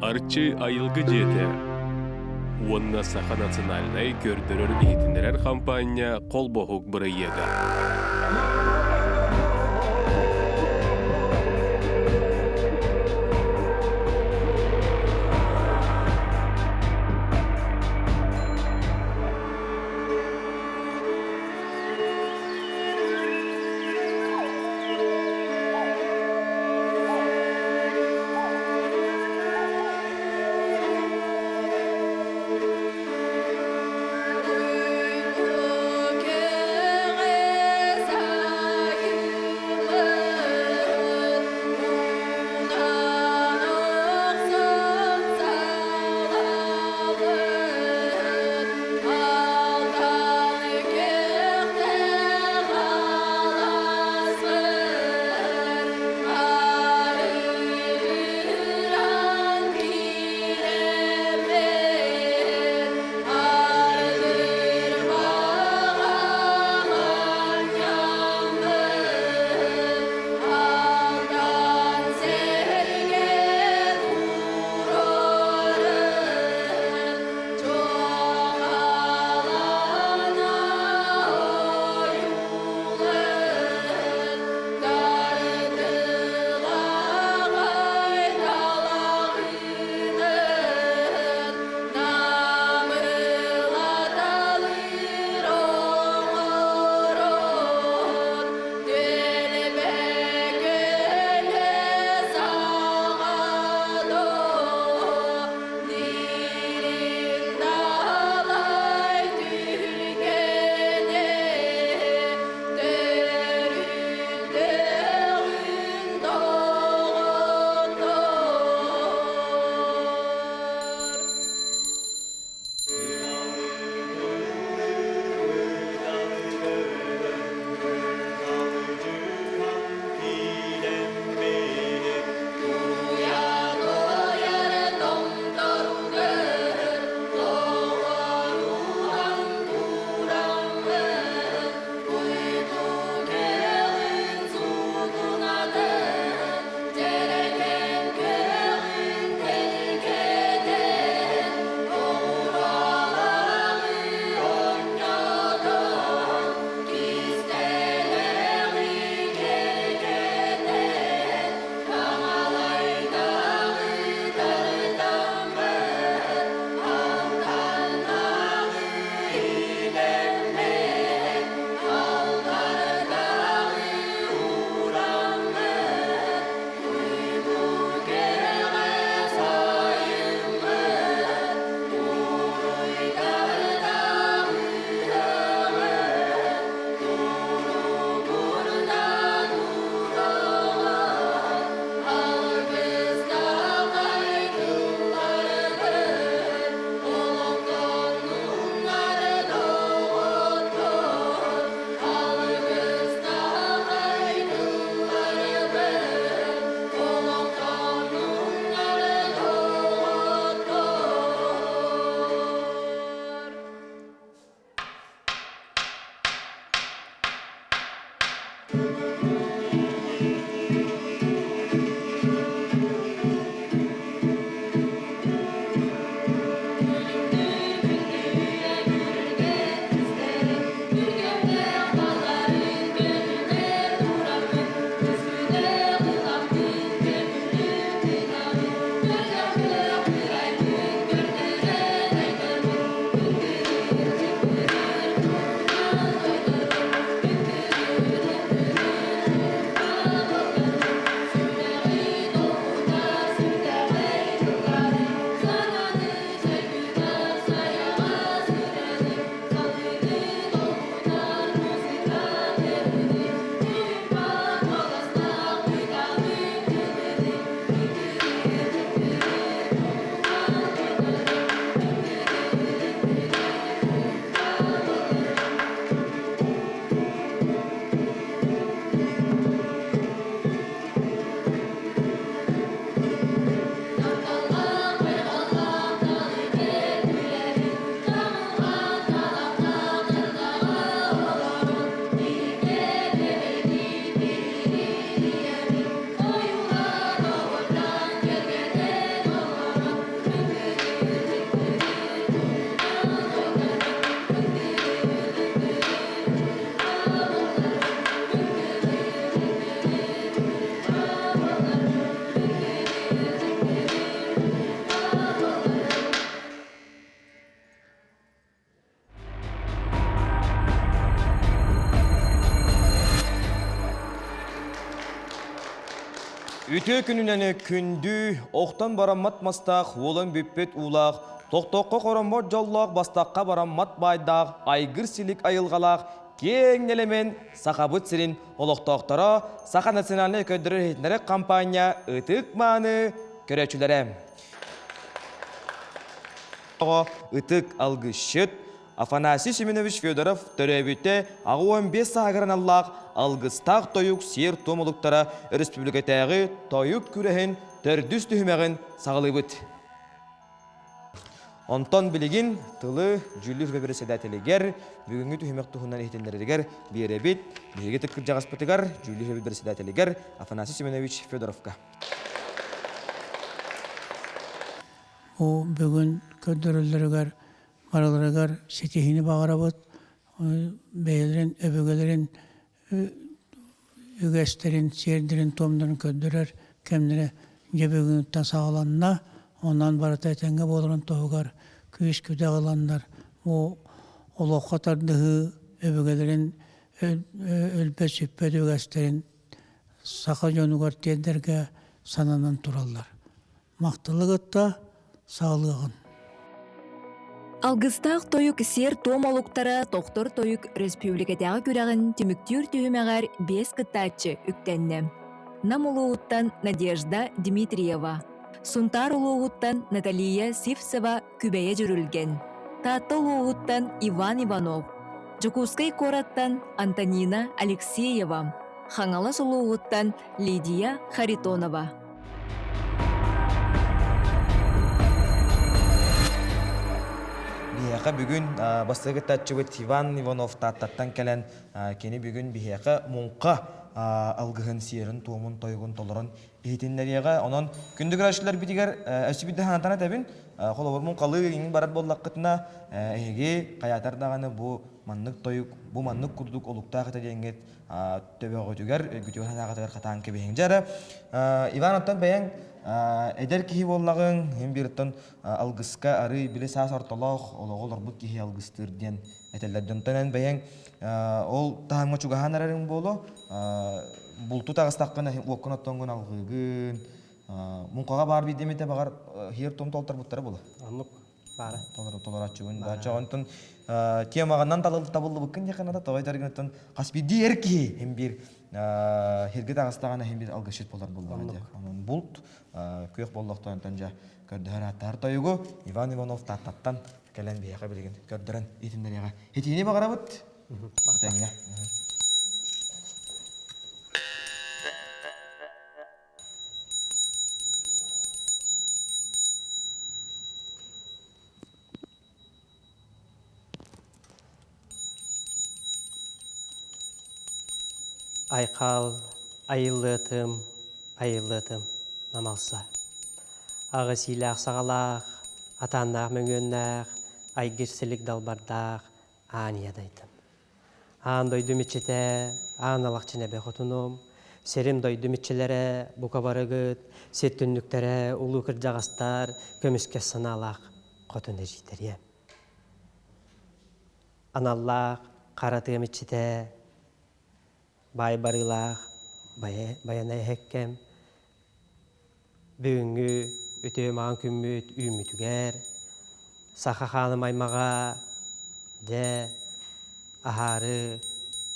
Арчы айылгы жете. Уонна Саха национальный көрдөрөр бейтинерер компания колбохук бырыйега. Үтө күнүнені күнді, оқтан бараммат мастақ, олын бүппет улақ, тоқтоққа қораммат жоллақ, бастаққа бараммат байдақ, айгыр силік айылғалақ, кең елемен сақабыт сирин олықтақтара Саха национальный көдірі хетінері компания ұтық маны көрәчілері. Ұтық алғышыт, Афанасий Семенович Федоров төрәбетті ағы 15 сағырын аллақ алғыстақ тойық сер томылықтара республикатағы тойық күрәхін төрдүс түхімәғін сағылы бұд. Онтон білігін тылы жүлі ғыбірі седәтелігер, бүгінгі түхімәқ тұхынан ехтенлерігер беребет, бейге түккір жағаспытығар жүлі ғыбірі седәтелігер Афанасий Семенович Федоровка. О бүгін көддірілдірігер Aralarıgar setihini bağırabıt, beylerin, öbөгelerin, ügesterin, serdirin, tomların köddürer, kemlere gebegünütten sağlanına, ondan barata etenge boğulan tohugar, küyüş küde ağılanlar, o oloqa tardığı öbөгelerin, ölpet süppet ügesterin, saka jonugar tederge sananan turallar. Maqtılıgıtta sağlığın. Алгыстақ тойық сер томолуктара тоқтор тойық республикатағы күрәғін түміктүр түйімәғар 5 кыттачы үктенне. Нам улуғыттан Надежда Дмитриева, Сунтар улуғыттан Наталия Сивцева күбәйе жүрілген. Татты улуғыттан Иван Иванов, Жукускай кораттан Антонина Алексеева, Хаңалас улуғыттан Лидия Харитонова. Бияқа бүгін бастығы тәтчібіт Иван Иванов таттаттан кәлін кені бүгін бияқа мұңқа алғығын сиерін, туымын, тойғын, толырын ехетінлеріға. Онын күндігір ашылар бітігер әсі біді ханатана тәбін қолауыр мұңқалы еңін барат боллаққытына әйге қаятардағаны бұл маннық тойық, бұл маннық күрдік олықтағы тәдеңгет төбе ғөтігер, күтігер ханағатығар қатаң кебейін жары. Иван оттан бәйін Эдер кихи боллағын, hem бірттен алғысқа ары білі саас орталақ, олағыл орбут кихи алғыстыр ден әтелерден төнен бәйін. Ол тағыңа чуғахан әрәрің болу, бұлту тағыстаққына оқын оттоңғын алғығын. Мұнқаға бар бейдеметі бағар хер том толтар бұттары болу. Анық бары. Толар атчуғын. Чағынтын темағаннан табылды бұқын деқанада тоғайтарғынаттан қаспиді әркі hem бір херге тағыстағана hem бір алғышет болар болды. Бұлт көйек болдықтан тәнжа көрдігер аттар тойығы Иван Иванов таттаттан кәлен бейеға білген көрдірін етіндеріға. Етіне бағара бұд? Бақтайыңа. Айқал, айылытым, намалса. Ағы силақ сағалақ, атаннақ мөңгеннақ, айгірсілік далбардақ, аниядайтым. Аан дойду мечете, аналақ ченебе хотуным, серим дойду мечелері, бұқабарығыт, сеттүнніктері, улу кіржағастар, көміске сыналақ, хотуны житере. Аналлақ, қаратығы мечете, бай барылақ, баянай хеккем, бүгінгі өте маған күммет үймітігер, сақа ханым аймаға, де, ахары,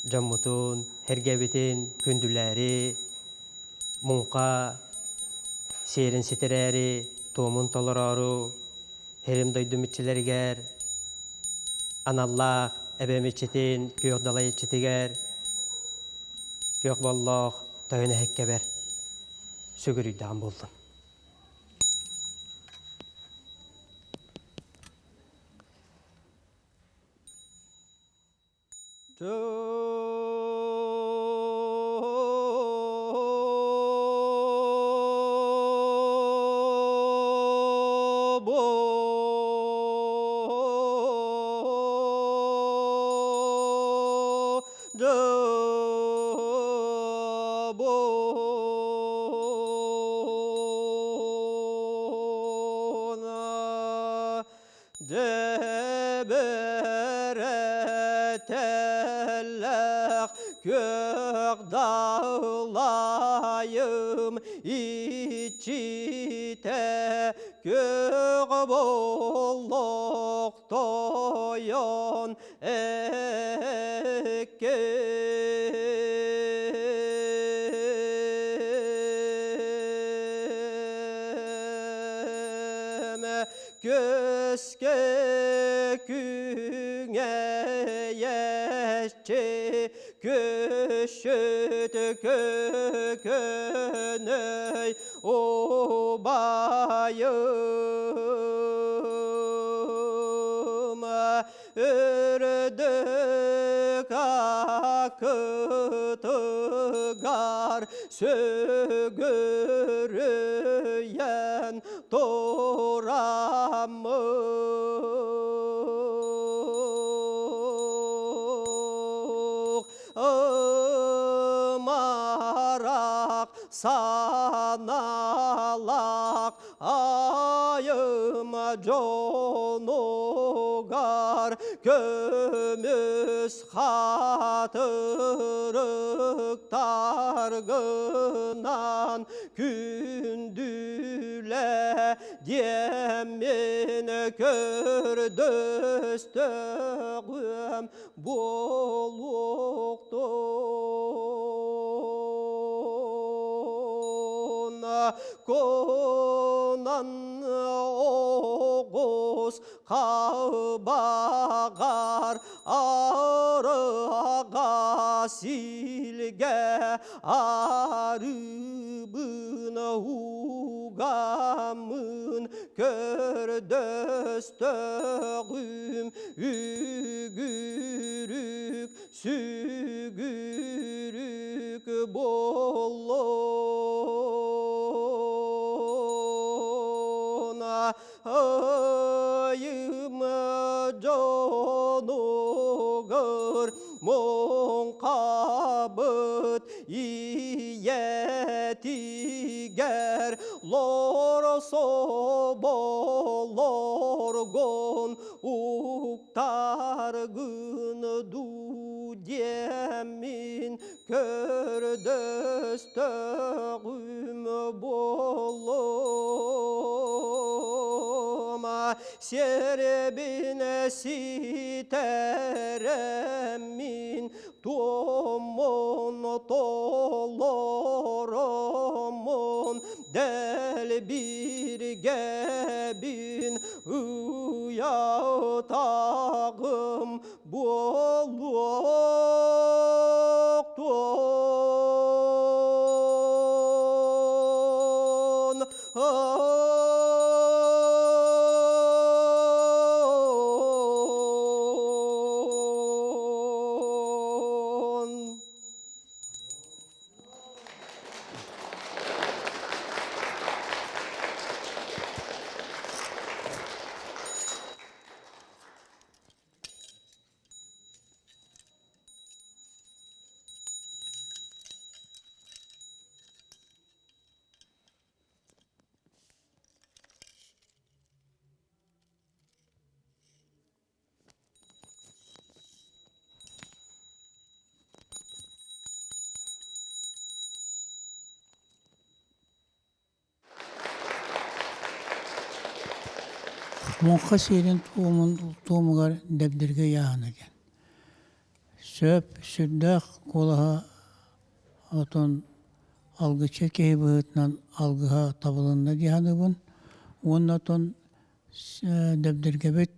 жаммутун, хергебетін, күнділері, мұңқа, серін сетерәрі, томын толырару, херім дойды мүтчілергер, аналлақ, әбәметчетін, күйоқдала етчетігер, күйоқ боллақ, тойына хеккебер, сөгірүйдіған болдым. Kök dağlayım içite göğ bolluk toyon ekkem göske küne yeşçe köşöt kökönöy obayım ördük akıtıgar sögürüyen toramık marak sanalak ayım conugar kömüs hatırık targınan kündüle diyemin kördöstüğüm bolukton konan oğuz kağbagar arığa silge arıbın hugamın kördöstüğüm ügürük sügürük bollona ayım conugur mon kabıt iyetiger lor sobolor gon uktar gün du diyemin kördöstüğüm bolloma serbine siteremin tomon toloromon del bir gebin uyatağım bolukton Monqa serin tuğumugar debdirge yağın egen. Söp, süddaq kolaha oton algı çekeyi bıhıtnan algıha tabılında diyanıbın. Onun oton debdirge bet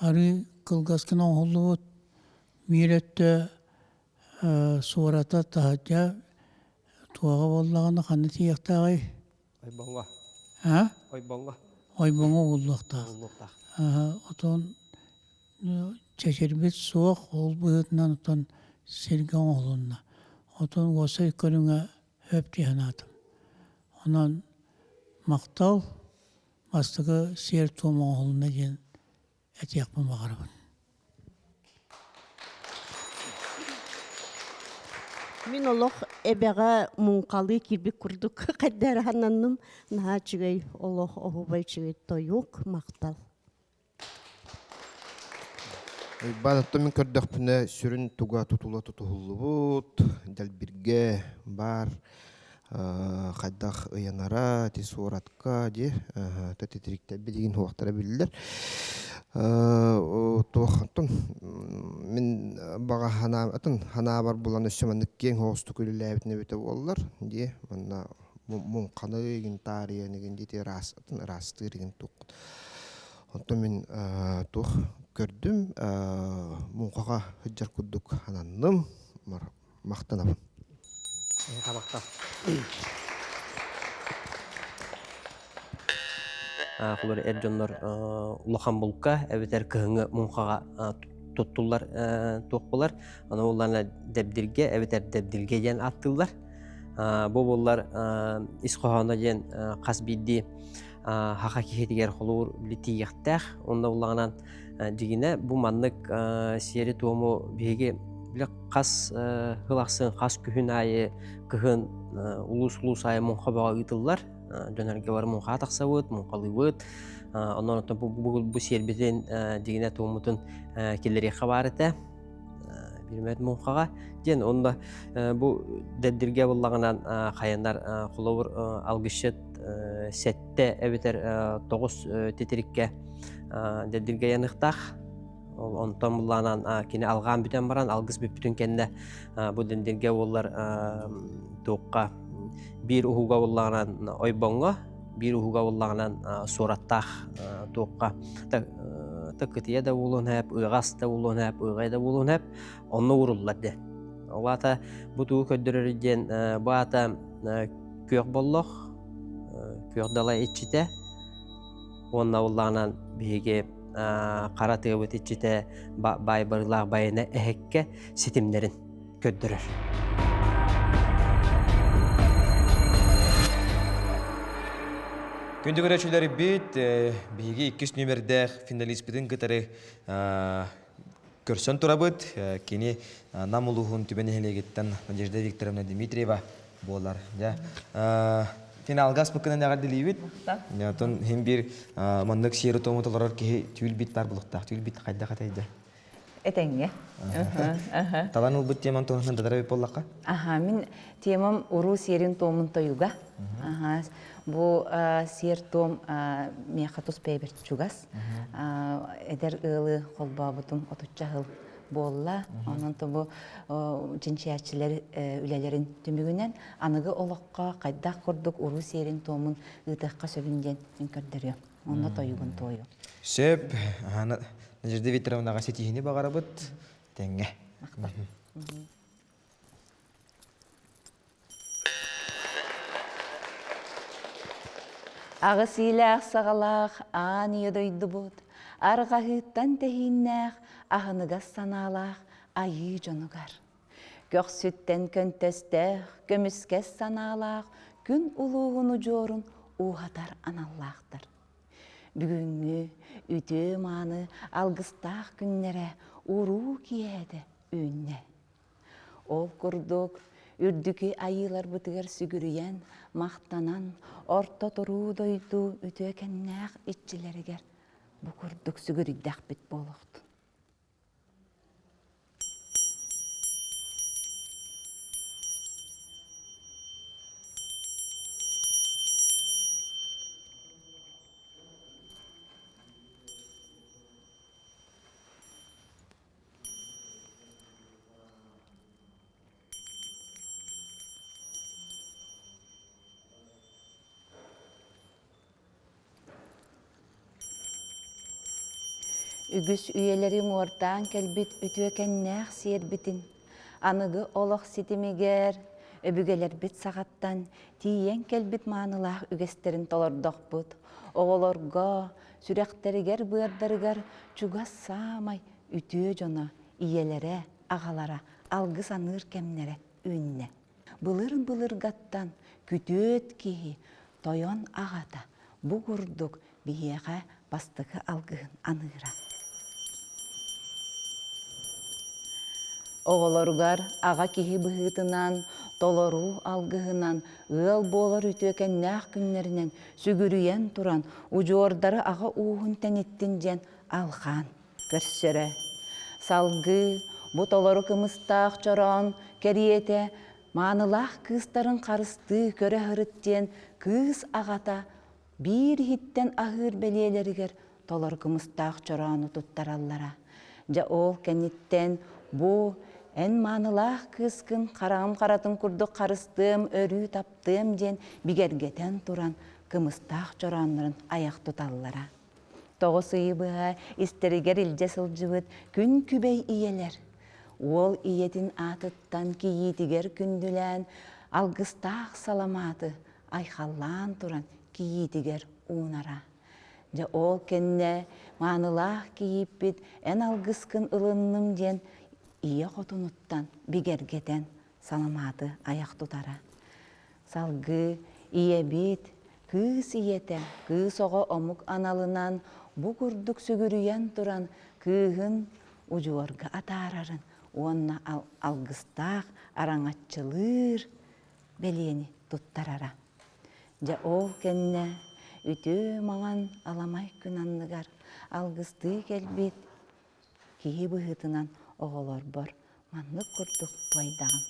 arı kılgaskına oğullu mirette suvarata tahatya tuağa bollağını kanıtı yaktağay. Oy bonga, Ha? oy bonga, Oy boңa oğullukta. bollukta. Oton çeşerbet soğuk ol bıhıtnan oton sergen oğlunna. Oton osa yükörüne höp diyanatım. Ondan maktal bastığı ser tuğma oğlunna diyen et yakma bağırabın. Min олох эбега мункалы кирби курдук каддар хананным нахачыгай олох ohubайчыгай тоюк мактал. Бадатта мен көрдөкпүнө сүрүн туга тутула тутулубут дал бирге бар Хайдах ыянара, ти суратка, де, тетитрикте билигин хуақтара билдер. Туохтун мен бага хана бар булан өссөманнык кең хоосту күлүләбитне бите боллар. Де, манна мунканы ген тария неген дите растырыгын тук. Онто мен тух көрдүм, мункага хыджар куддук хананным, мактанам. Табақта. Құлар әржонлар улахан болуққа, әбетер кіғіңі мұнқаға тұттылар тоқ болар. Аны оларына дәбділге, әбетер дәбділге ден аттылар. Бұл болар исқоғана ден қас бейді хақа кехетігер қолуыр білеті яқтақ. Онда олағынан дегіне бұл маннық сері туымы бейге біле қас ғылақсын, қас күхін айы, күхін улус айы мұнқа баға ұйтылар. Жөнерге бар мұнқа атақсауыт, мұнқалы өт. Ондан өтін бұл сербетен дегіне туымытын келері қабарыты. Білмәді мұнқаға. Ден, онда бұл дәбділге болағынан қаяндар құлауыр алғышет сәтті әбетер 9 тетерікке дәбділге янықтақ. Онтан бұлланан кені алған бүтен баран, алғыз бүтін кенде бұл дәбділге олар тоққа bir uhuga болағынан ойбонға, bir uhuga болағынан сораттақ тоққа. Тәкітия да болуын әп, ұйғас да болуын әп, ұйғай да болуын әп, оны ұрылларды. Олата бұтуы көддірерден бұата көк болық, көк дала етчіте, онна болағынан бейге қара тығыбыт етчіте бай барлақ байына әхекке сетімдерін көддірер. Күнді көрәчілері бет, бейге 2 нөмірдәқ финалист бітін кітары көрсөн тұра бұд. Кені намылуғын түбені хелегеттен Надежда Викторовна Дмитриева болар. Финалгас бұқынан ағар ділей бет. Хем бір маңнық сері томытыларар кеге түйіл бет бар бұлықтақ. Түйіл бет қайда қатайды? Этеңге. Талан ұл бұд теман тоғынан дадара бет болаққа? Мен темам ұру серин томын тойуға. Бу сер том мехатус пейбер чугас. Эдер ылы қолбабытым отуча хыл болла. Онан тобу жинчиячилер үлелерин түмігінен анығы олыққа қайдақ құрдық ұру серин томын ытыққа сөгінден мен көрдірі. Онда тойуғын тойу. Сөп, Надежда Викторовнаға сетихіне бағара бұд. Тәңге. Ағыс иләқ сағалақ, аң едойды бұд. Арғағыттан тәхиннәқ, ағынығас саналақ, айы жонығар. Көк сүттен көнтестәқ, көміскәс саналақ, күн ұлығыны жорын уғатар аналлақтыр. Бүгінгі үті маны алғыстақ күннері ұру киеді үнне. Ол күрдік, үрдікі айылар бұтығар сүгіріен, мақтанан, орта тұру дойду үті кәннәқ итчілерігер бұ күрдік сүгіріддәқ бет болуқты. Үгіс үйелерін ортан кәлбіт үтөкәннәқ сербітін. Анығы олық сетімегер, өбігелер бит сағаттан тиен кәлбіт маңылақ үгестерін толырдық бұд. Оғылырға, сүрәқтерігер бұйырдарығар чуға самай үтө жона, иелері, ағалара, алғы саныр кәмнері үнне. Бұлырын-бұлырғаттан күтөт кейі, тойон ағата, бұ күрдік бейеға бастығы алғығын анығыра. Оғылырғар аға кеhi бұғытынан, толору алғығынан, ыл болар үтөкен нәқ күнлерінен сүгіріен тұран, ұжордары аға уғын тәнеттен жен алған көрсірі. Салғы, бұ толору кымыстақ чоран, кәриеті Маанылах кыстарын қарысты көрі хырыттен кыз ағата bir hitten ahır beliyeleriger tolar gımıstaq çorağını tuttarallara. Ja ol kennitten bu en manılах kıskın karağım karatın kurduk karыстым örü taptım den bigergeten turan gımıstaq çorağınların ayak tutallara. Toğu sıyıbığa isteriger ilce sılcıvıt gün kübey iyeler. Ol iyetin atıttan ki yitiger kündülen algыстaq salamatı ayxallan turan kiyitiger uunara. Ja ol kenne maanılах kiyipbit en algıskın ılınным den iye xotunuttan bigergeten salamatı ayak tutara. Salgı iye bit kız iyeten kız oğa omuk analınan bu kurduk sügürüyen turan kığın ucuorga atararın. Onna algыстaq araŋatçılır beliyeni tuttarara. Ja ol kenne ütü maŋan alamay künanlıgar algısты kelbit kihi bıhıtınan oğolor bor manlık kurduk toydağım.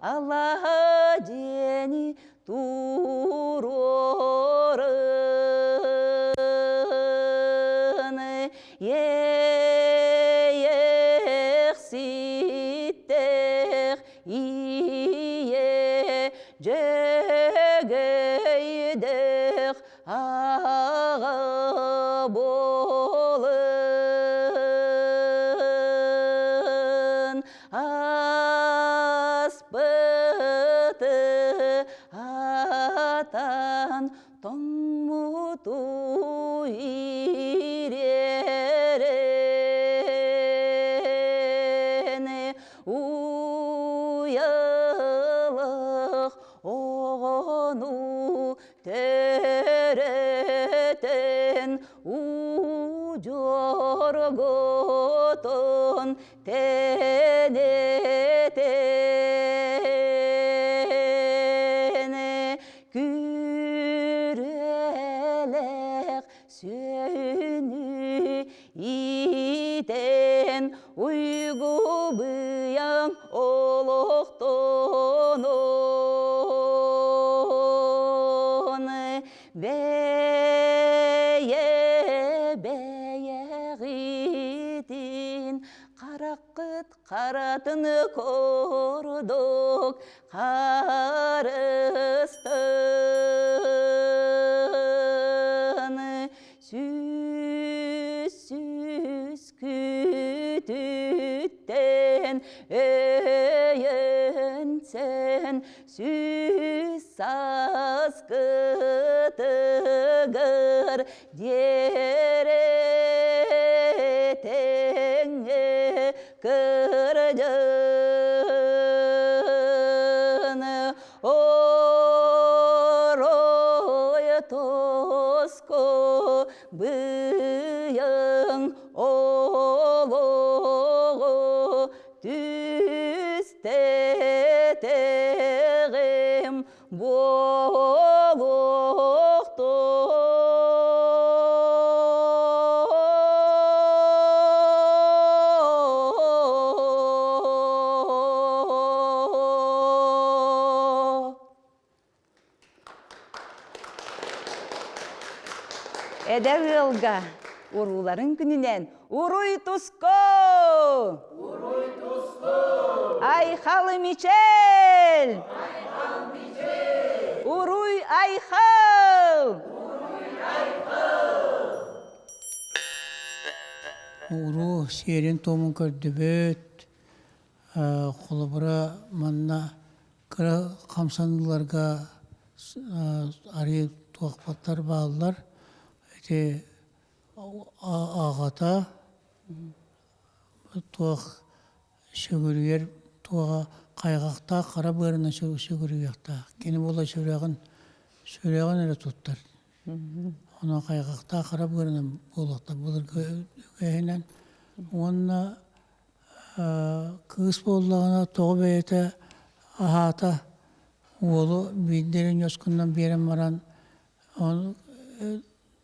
Allah deni turorun yeksitter iye cegeyder ağa bolun aspıtı atan tonmutu irerene uyalıq oğunu tereten ucorgotun tenetene kürelek sönü iten uygu bıyan oloqtonun beye qarakıt qaratını korduk qarыстın süz kütütten öyensen süz saskıtıgır dieretenge kırcını oroya tosko bıyın oloğu düsteteğim boluqto. Eder yılga uruların gününen uruy tusko. Uruy tusko. Ayhalı miçel. Ayhal miçel. Uruy ayhal. Uruy ayhal. Уру серин томун көрдөбөт, холобура манна кыра камсандыларга ари туакпаттар баалар, эти агата туак шөгүргер туага кайгакта кара бырына сүгүрүякта. Кени бола сүрәгән эле туттар. Она кайгакта кара бырына болакта булыр гәһенән. Онна кыз боллагына тоғы бәйте ахата олы биддерин yoskундан берем баран он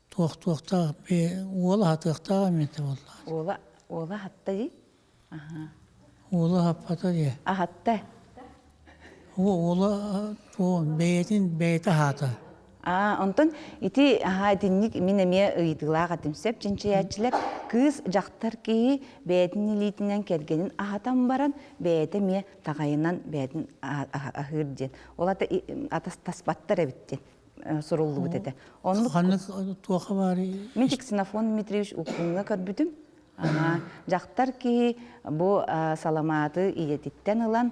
туақта олы хатықта аметі болла. Ола хатта ди. Аха. Олы хаппата де. Хатта. Олы бәйті хата. Онтон ити динник мен эме ыйдылаага тимсеп жинчиячилер кыз жактар ки бэдин илитинен келгенин ахатан баран бэде ме тагайынан бэдин ахырден. Олата таспаттар эбиттен суруллу бутете. Онну Ханы туаха бари. мен тик Синофон Дмитриевич укуңга көрбүтүм. Жактар ки бу саламаты иетиттен ылан,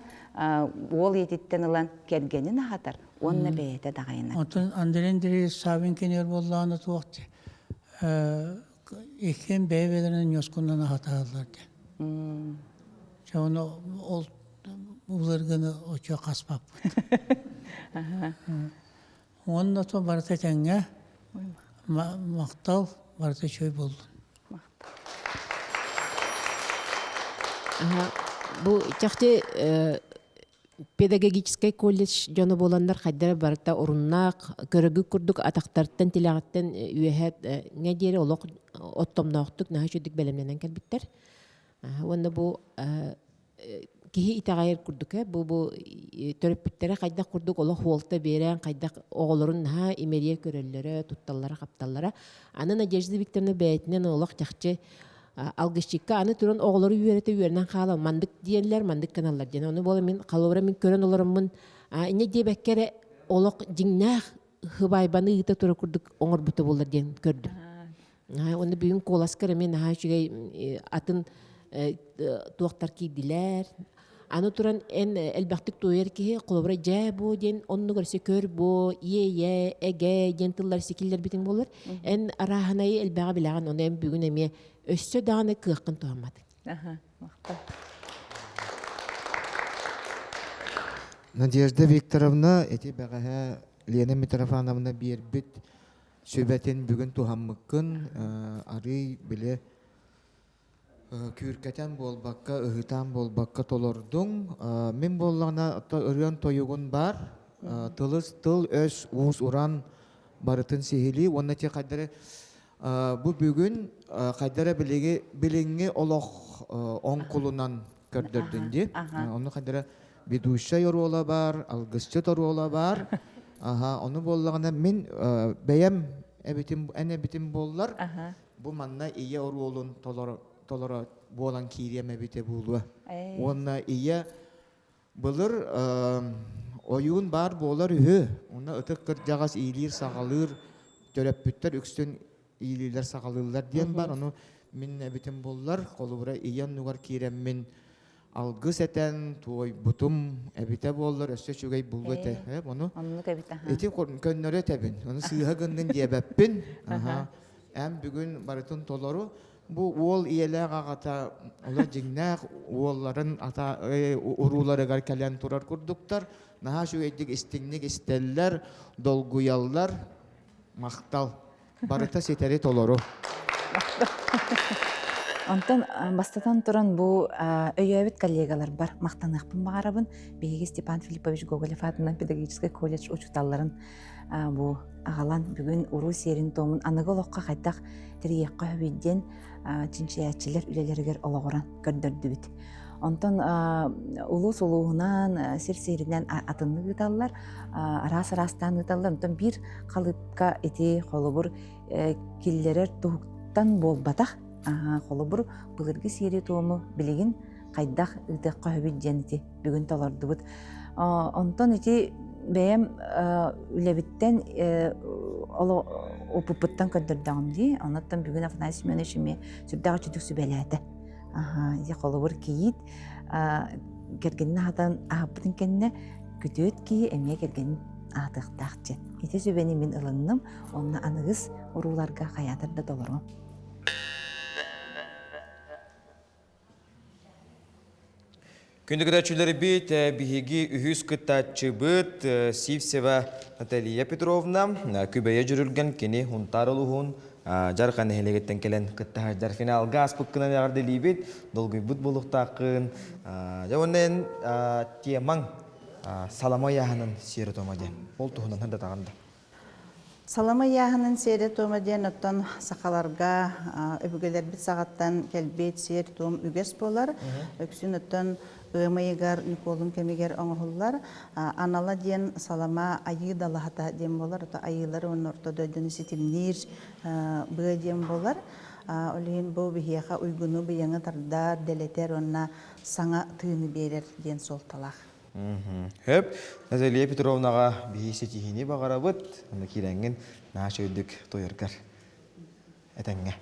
ол иетиттен ылан келгенин ахатар. Онна бэйте тагайынан. Онтон Андрей Савин кенер боллағаны туақты. Екен бәйбелерін yoskундан ахатағалар де. Жауны ол бұлырғыны оча қаспап. Онна то барыта тәңге мақтал барыта чөй болды. Бу чахте педагогический колледж жоны боландар хайдара барыта оруннак көрөгү курдук атактарттан тилягаттан үйөһөт нәдери олок оттомноктук нахачудук белемненен келбиттер. Онда бу кихи итагайыр курдук бу төрөппүттере кайда курдук олок холта берен кайда оголорун имерие көрөллөрө тутталлара капталлара аны Надежда Викторовна бәйтинен олок чахчы алгышчикка аны туран оголору үйренен каала мандык диенлер мандык каналлар жана аны бола мен калыбыра мен көрөн олорумун ине дебеккере олок жиңнах хыбайбаны ыта тура курдук оңорбута болар ден көрдүм. Оны бүгүн коласкара мен атын туактар кийдилер. Аны туран эн элбактык тоер ки колобра жа бу ден онну көрсө көр бу эге жентыллар секиллер битин болор. Эн араханай элбага билаган оны бүгүн эме өссө даганы кыаккын туамады. Мактал. Надежда Викторовна эти бәгәһә Лена Митрофановна бирбит сөбәтен бүгін тухаммыккын ары биле күркәтән болбакка ыһытан болбакка толордуң мен боллана ырыан тойугун бар тылыс тыл өс уус уран барытын сихили онна те кайдары бу бүгүн кайдара билеңге олох оң кулунан көрдөрдүнди оны кайдара ведуща yoruola бар алгысчы торуола бар оны боллагана мен бәям эбитим боллар бу манна ия оруолун толора болан кириеме бите булуа онна ия былыр оюн бар болар үһү онна ытык кыр жагас иилир сагалыр төрөппүттер үкстөн иилилер сагалылар диен бар оны мен эбитим боллар колубура иян нугар киреммин алгыс этен туой бутум эбите боллар өссө чугай булгу эте оны эти көннөрө тебин оны сыыха гындын диэбеппин эм бүгүн барытын толору бу уол иеле агата олар жиңнак уолларын ата уруларыгар келен турар курдуктар наха шугайдык истиңник истеллер долгуяллар мактал барыта сетери толору. Онтон бастатан туран бу өйөбүт коллегалар бар мактаныкпын багарабын Беги Степан Филиппович Гоголев атынан педагогический колледж учуталларын бу агалан бүгүн уру серин томун аныголокка кайдак тириекка хөбүдден чинчиячилер үлелергер ологоран көрдөрдүбүт. Онтон улус улуунан сир-сиринен атынны гыталлар арас-арастан гыталлар онтон бир калыпка эти холобур киллерер тухуктан болбатах холобур былыргы сири тому билигин кайдах ытыкка хөбүдденити бүгүн толордубут. Онтон эти бэм үлебиттен опупуттан көндөрдөгүмди онуттан бүгүн Афанасий Семенович эми сүрдөгө чүдүк сүбелээте ити холобур кийит кергенин ахатан ахаппытын кенне күтөөт ки эмие кергенин атыктакчы ити сүбени мен ылынным онна аныгыс уруларга хаятырда долору. Күндігірәтшілері бейт бігі үхіз күттатчы бұд Сивсева Наталья Петровна күбәйе жүрілген кені ұнтар ұлығын жарқан әлегеттен келен күттағар финалға аспыққынан ағарды лейбет долгый бұд болуқтақын. Жауынен темаң салама яғының сері томаден. Ол тұғынан хында тағында. Салама яғының сері томаден оттан сақаларға өбігелер біт сағаттан кәлбет сері том үгес болар. Өксін оттан Өмайгар Николун кемигер оңғылар, анала ден салама айы далахата дем болар, айылар оның ортодойдың сетілнер бұғы дем болар. Олейін бұл бігеға ұйгыны бұяңы тардар, дәлетер онына саңа түйіні берер ден сол талақ. Хөп, Назалия Петровнаға бейі сетихіне бағара бұд, оны кереңін нашы өдік тойырғар. Әтәңе.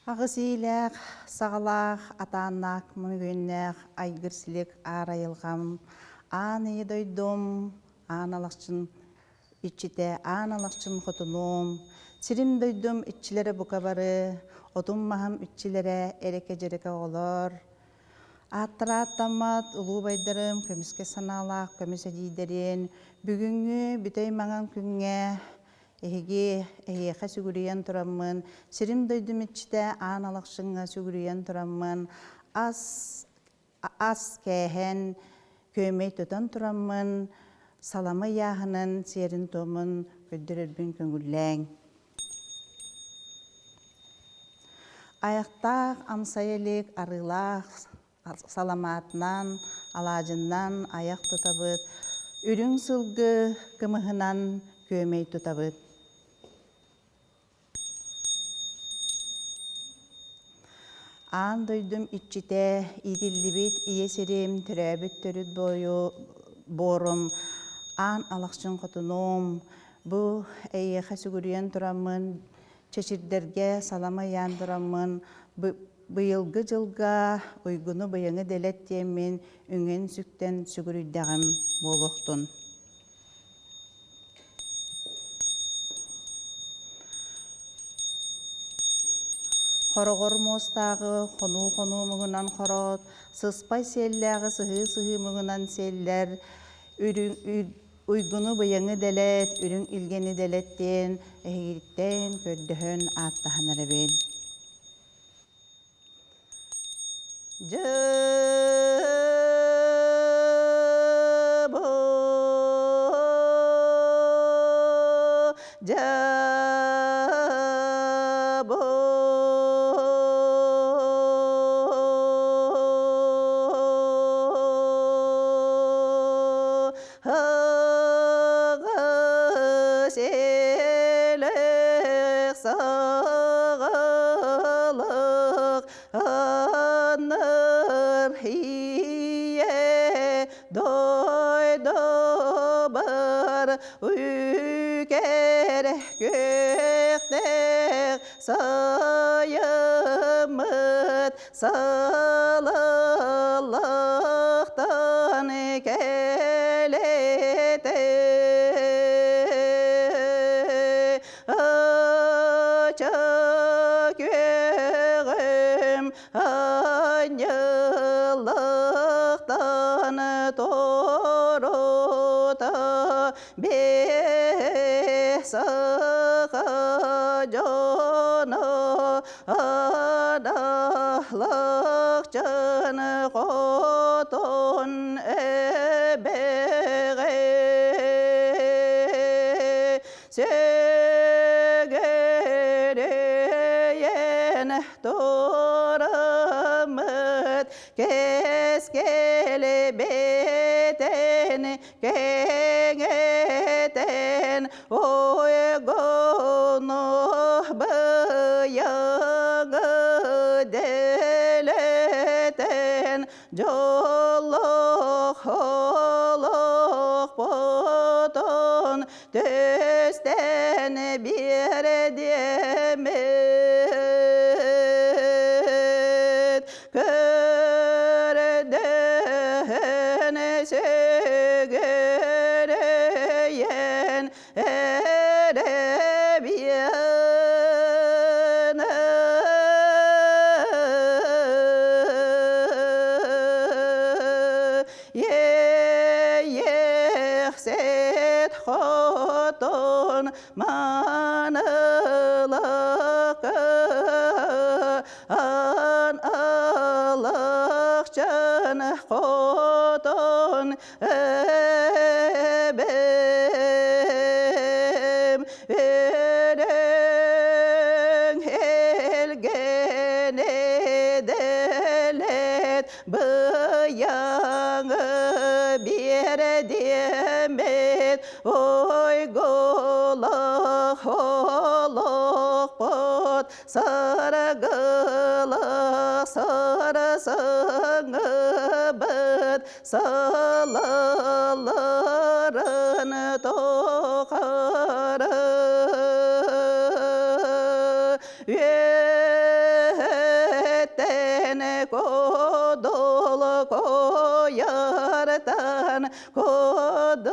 Ағысиләк, сағалақ, атанақ, мүгіннәқ, айгырсілік, арайылғам, аны едойдым, аналақчын ичите, аналақчын хотуным, сирим дойдым иччилері бұқа бары, отым мағым иччилері әреке жереке олар. Аттыра-аттамат, ұлу байдырым, көміске саналақ, көмісе дейдерін, бүгінгі бүтей маған күнге, Эге сүгүрүйен тураммын, сирим дойдум ичте аналакшыңа сүгүрүйен тураммын, ас кәһен көмей тұтан тураммын, саламы яғынан серин томын көддірербін көңілләң. Аяқтақ амсайелік арылақ саламатынан, алажынан аяқ тұтабыд, үрің сылғы кымығынан көмей тұтабыд. Ан дойдум иччите, идиллибит, иесерим, түрәбіт түріт борым, ан алақшын қотыным, бұл әйеқі сүгіріен тұрамын, чешірдерге салама ян тұрамын, бұйылғы жылға ұйғыны бұяңы дәлеттемен үңен сүктен сүгірүйдәғім болуқтын. Хорогор мостағы қону мұғынан қорот, сыспай селләғы сығы мұғынан селләр, ұйғыны бұяңы дәлет, үрің үлгені дәлеттен, әйгеттен көрдіхін аттағын әрәбен. Салалықтан кәлеті ача көгім анялықтан торута бесақа жона адалықчын қотын әбеғе сөгерейін тұрамыд кескелі бетен кеңетен ойго олық бұтын төстен бердемет көрдін сөгірейін Ехсет хотон манылықы ан алықчын хотон өбем өрің елген еділет бұяңы бердемет ой голық олық бұт сарғылық сарысыңы бұт салаларын тоқары өттен кодол кояртан кодолочо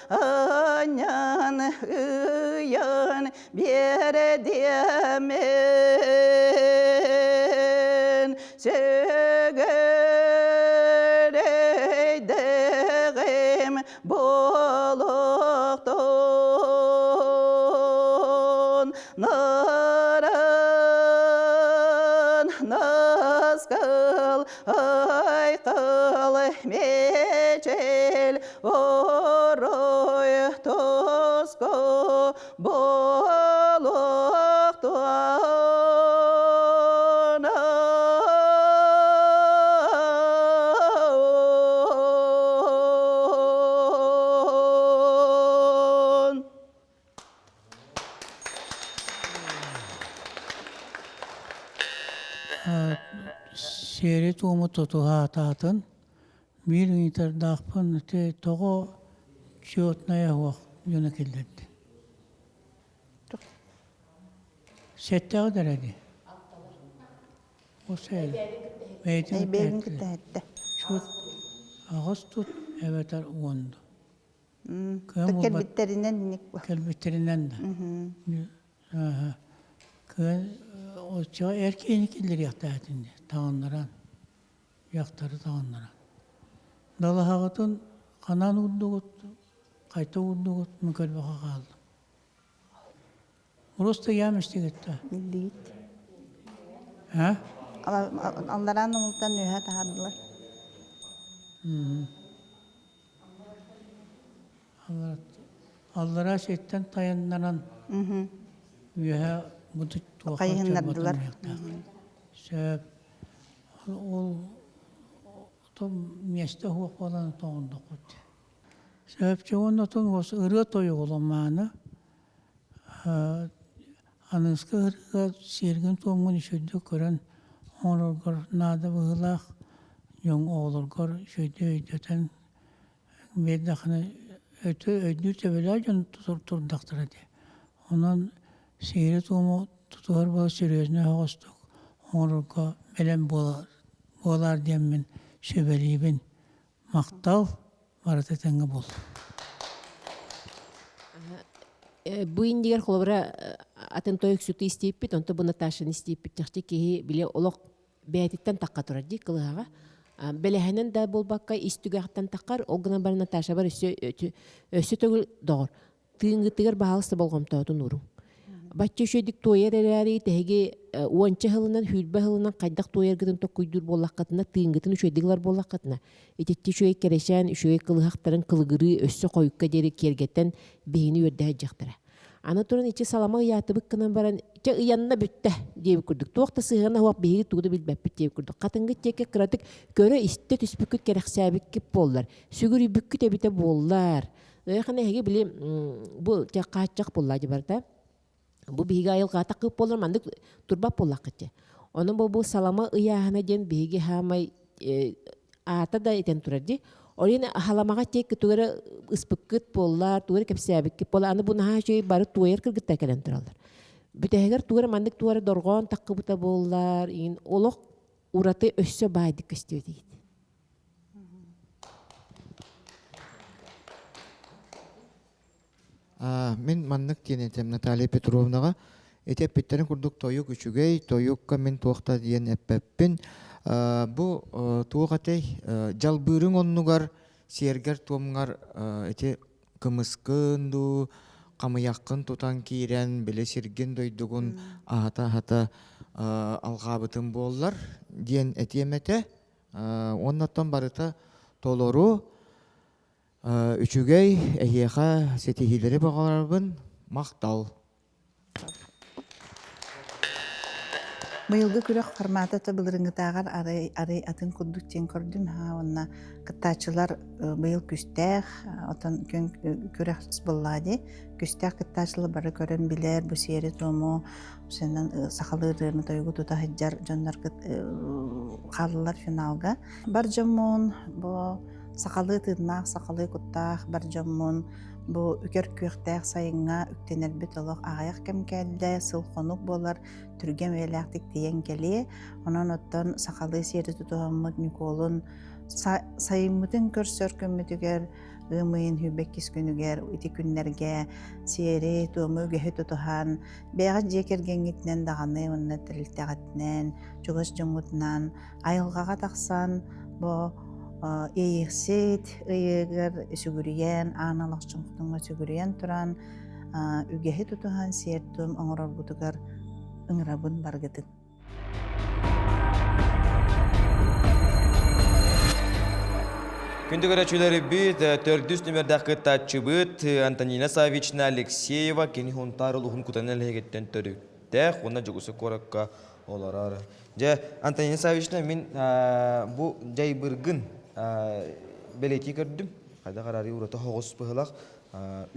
анян ыян бердемен сөгөрейдігім болуқтон нарын наскыл айқыл мечел орой тоско болуқтон Сері туымы тұтуға ататын, бір үйтір дақпын те тоғы чөтная уақ жөні келдерді. Сеттегі дәрәді. Осы әлі. Бәйбегін күттәді. Чөт ағыз тұт, әветер уонды. Кәлбеттерінен нек ба. Кәлбеттерінен да. Очаға әркейіні келдер яқты әтінде, тағанларан, яқтары тағанларан. Далағағытын қанан ұлдығыт, қайта ұлдығыт мүкәл баға қалды. Просто ямешті кетті. Білдейді. Ә? Алларан ұмылтан өйә тағадылар. Аллара шеттен таянларан өйә бұды Қайғындардылар. Сөп, ол том месте хуақ боланы тоғында құд. Сөп, жоғын отын осы ұры тойы оламаны, аныңызға ұрыға серген тоңын үшөйді көрін, оңырғыр нады бұғылақ, жоң оғылырғыр үшөйді өйдетен меддақыны өйді төбелі жон тұрдақтырады. Онан сейрі тоңы тұтығыр бұл сүрезіне ағыстық, оңырға бәлем болар деммен сөбелейбін мақтал барат әтіңі бол. Бу индигер холобра атын тойық сүті істейппет, онты бұны ташын істейппет, жақты кейі біле олық бәйтіттен таққа тұрады, қылыға. Бәләхінен да болбаққа істігі ақтан таққар, олғына барына таша бар өсі төгіл доғыр. Тыңғытығыр бағалысты болғам таудың ұрың. Батчы шөйдік тойер әрәрі тәге уанчы хылынан, хүлбі хылынан қайдақ тойергідін тоқ көйдір болаққатына, тыңғытын шөйдігілер болаққатына. Ететті шөй керешен, шөй қылығақтарын қылғыры өссі қойыққа дері кергеттен бейіні өрді жақтыра. Аны тұрын ичі салама ұяты бұққынан баран, ичі ұянына бүтті дейбі күрдік. Тоқта сығына хуақ бейгі туғды білбәппіт дейбі күрдік. Қатыңғы теке қыратық көрі істі түспүкіт керексәбік кеп боллар. Сүгір үбіккіт әбіті боллар. Өйқаны әге біле бұл қағатчақ болла де бар да. Бұл бейгі айыл қағатақ қып болар, мандық тұрбап боллақ кетті. Onun bu salama ıyahına den bihi hamay ata da iten turardi. Orine halamaga tek tuğra ıspıkkıt bollar, tuğra kepsiyabik bolla anı bunu ha şey barı tuğer kırgıtta kelen turallar. Büteheger tuğra mandık tuğra dorgon takkıbıta bollar, in olok uratı össö baydık istiyor deydi. Мен маннык тенетем Наталья Петровнаға этеп питтерин курдук тоюк үчүгей, тоюкка мен туақта диен эппеппин. Бу туақатай жалбырың оннугар сергер туомгар эте кымыскынду, камыяккын тутан кирен, беле сирген дойдугун ахата алгабытын боллар диен этиемете. Оннаттан барыта толору үчүгей эхиэха сетихилери бағаларбын мақтал. Быйылгы күрек форматы табылырыңытағар арай атын курдук тен көрдүм. Онна кыттачылар быйыл күстәх, отан көн күрек сбыллади. Күстәх кыттачылы бары көрөн билер, бу сери тому, сенен сахалырыны тойгу тута хиджар жондар қалылар финалга. Бар жомун, бу сақалы тыднақ, сақалы құттақ, бар жоммун, бұ үкер күйіқтәқ сайынға үктенер біт олық ағаяқ кәм кәлді, сыл қонуқ болар, түргем әләқтік дейін кәлі. Онан оттан сақалы сері тұтуғамыд Николын сайымытын көрсөр көмітігер, ұмайын хүбәккіз күнігер, үті күннерге сері туымы үгіхі тұтуған, бәғат жекергенгітнен дағаны онына тірілтәғатнен, жүгіс жыңғытнан, айылғаға тақсан, бұ эйексет, эйгер сүгүрүйен, аналақ чыңқтыңға сүгүрүйен тұран, үгехи тұтуған сертім оңырар бұтығар ұңырабын барғытын. Күндігір әчілері бүт, 400 нөмірдәқі татчы бұт, Антонина Савична Алексеева, кені хонтарыл ұхын күтәнен ләгеттен төріктәқ, оны жүгісі қораққа оларары. Антонина Савична, мен бұл жай біргін белети көрдім. Қайда қарары ұраты хоғыз бұғылақ,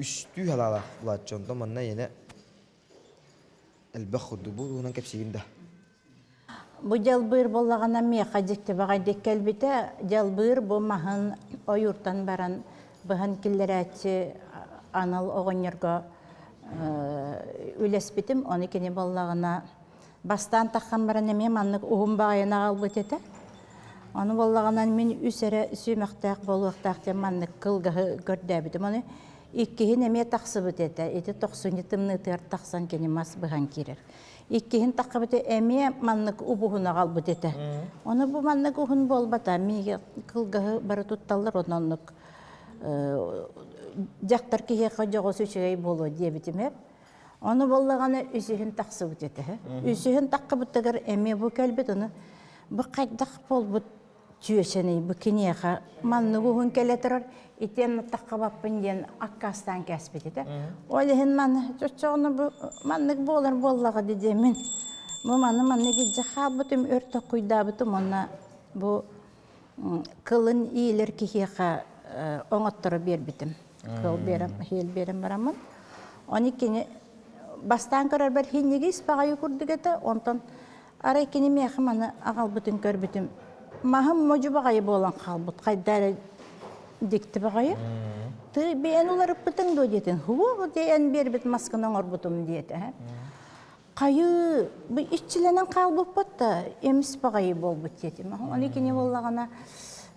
үсті халалақ ұлатчонда манна ені әлбәқ құдды бұл, оның кәпсегінде. Бу жалбыр боллагана меха жекте багай деккелбите жалбыр бу махан ойуртан баран бахан киллерәче анал огоннерго үлеспитим оны кене боллагана бастан таккан баран эме маннык угум багайына албыт эте. Аны боллаганан мен үсере сүймәктәк болуктак те маннык кылгы көрдөбитим. Аны иккиһин эме таксыбыт эте. Эте 90 тымны тер таксан кене мас бахан кирер. Иккиһин таккыбыты эме маннык убугуна калбыт эте. Аны бу маннык угун болбата миге кылгы бары тутталлар оннук жактар кие кожого сүчөй боло дебитим. Аны боллаганы үсүһин таксыбыт эте. Үсүһин таккыбыттагар эме бу келбит аны бу кайдак болбут чүйөсени бу кинеха маннык угун келетер итен таккабаппын ден аккастан кеспит эте. Ойлехин ман чочону бу маннык болар боллага дедемин. Бу маннык жахабытым өртө куйдабытым аны бу кылын ийлер кихеха оңоттора бербитим. Кыл берем, хел берем барамын. Они кене бастан көрөр бер хинниге испагай курдугете, онтон арай кене мехманы агалбытын көрбүтүм. Махым можубагай болан калбыт, кайдары дикти багай. Ты бен улар бытың до детин. Ху дейен бербит масканы орбутум диете. Кайы бу иччиленен калбыт батта, эмис багай болбут детим. Они кене боллагана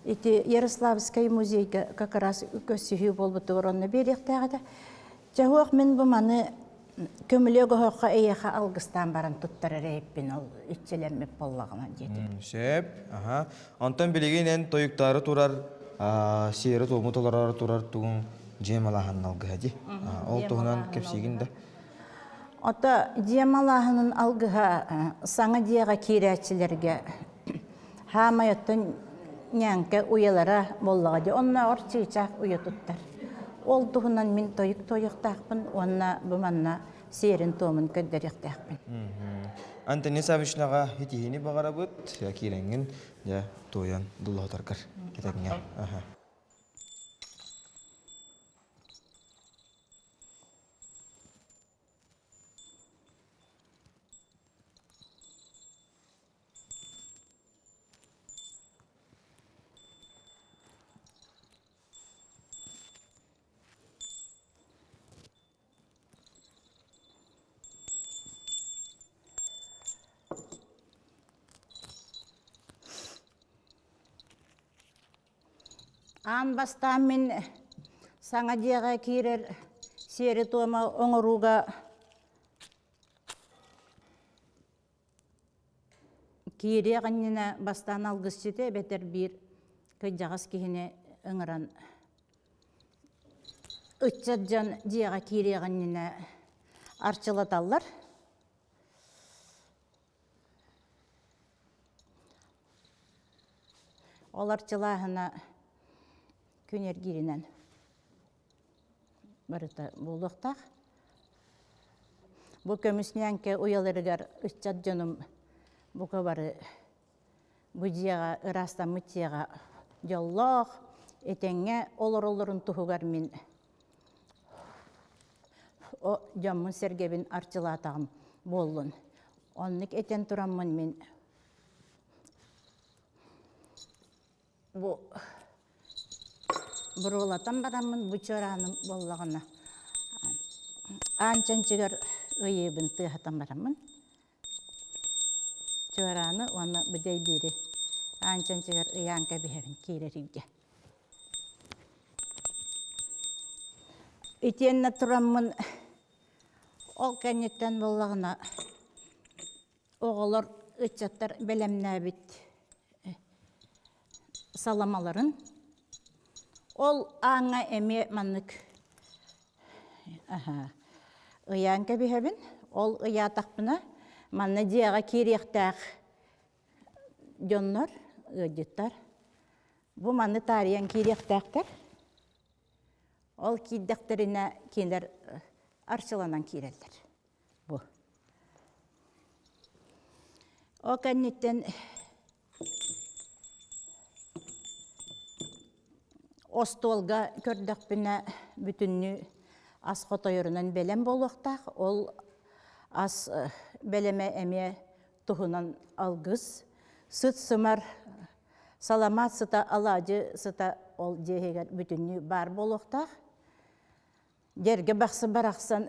эти Ярославский музейге как раз көсүхү болбут оронна беректагы. Жауақ мен бу маны көмілегі хоққа эйеха алгыстан баран туттары рейппин ол итчелеммеп боллагына деди. Сеп, Антон билигинен тоюктары турар, сері тому толарары турар тугун жемалаһын алгыхади. Ол тугунан кепсигинде. Ота жемалаһынын алгыха саңа дияга кирәчилерге хамаяттан нянка уялара боллага ди. Онна орчыйчак уя туттар. Ол туғынан мен тойық-тойықтақпын, онна бұманна серін томын көддеректақпын. Антония Савичнаға хетихini бағара бұд, кейленген тойан дұллағытарқар кетегіңе. Ан бастан мен саңа дияға кирер сері тома оңыруға кире ғаннина бастан алғыз жете бетер бір көджағыз кейіне ыңыран үтчаджан дияға кире ғаннина арчылаталар. Олар чылағына көнер киринен барыта болуқтақ. Бұл көмісненке уялырығар үтчат жонум бұқа бары бұдияға ыраста мұттияға жоллақ етенге олар-оларын тұхығар мен жамын сергебін арчылатағым болын. Онлық етен тұрамын мен бұрылатан барамын бұчараным боллағына. Анчанчығар ұйыбын тұғатан барамын. Чораны оны бұдай бері анчанчығар ұянға бәрін кейлеріге. Үтеніне тұрамын ол кәнеттен боллағына оғылар үтчаттар бәлеміне біт саламаларын. Ол аңа әме маннык ұянға бәрін, ол ұятақпына манна дияға керектәқ жоннор, өдеттар. Бұ манны тариян керектәқтар. Ол кейдәқтеріне кейдер аршыланан керелдер. Бұ. О кәннеттен остолға көрдәқпіне бүтінні ас қотойырынан бәлем болуқтақ. Ол ас бәлеме әме тұхынан алғыз. Сұт сымар саламат сыта алады сыта ол дегегер бүтінні бар болуқтақ. Жерге бақсы барақсан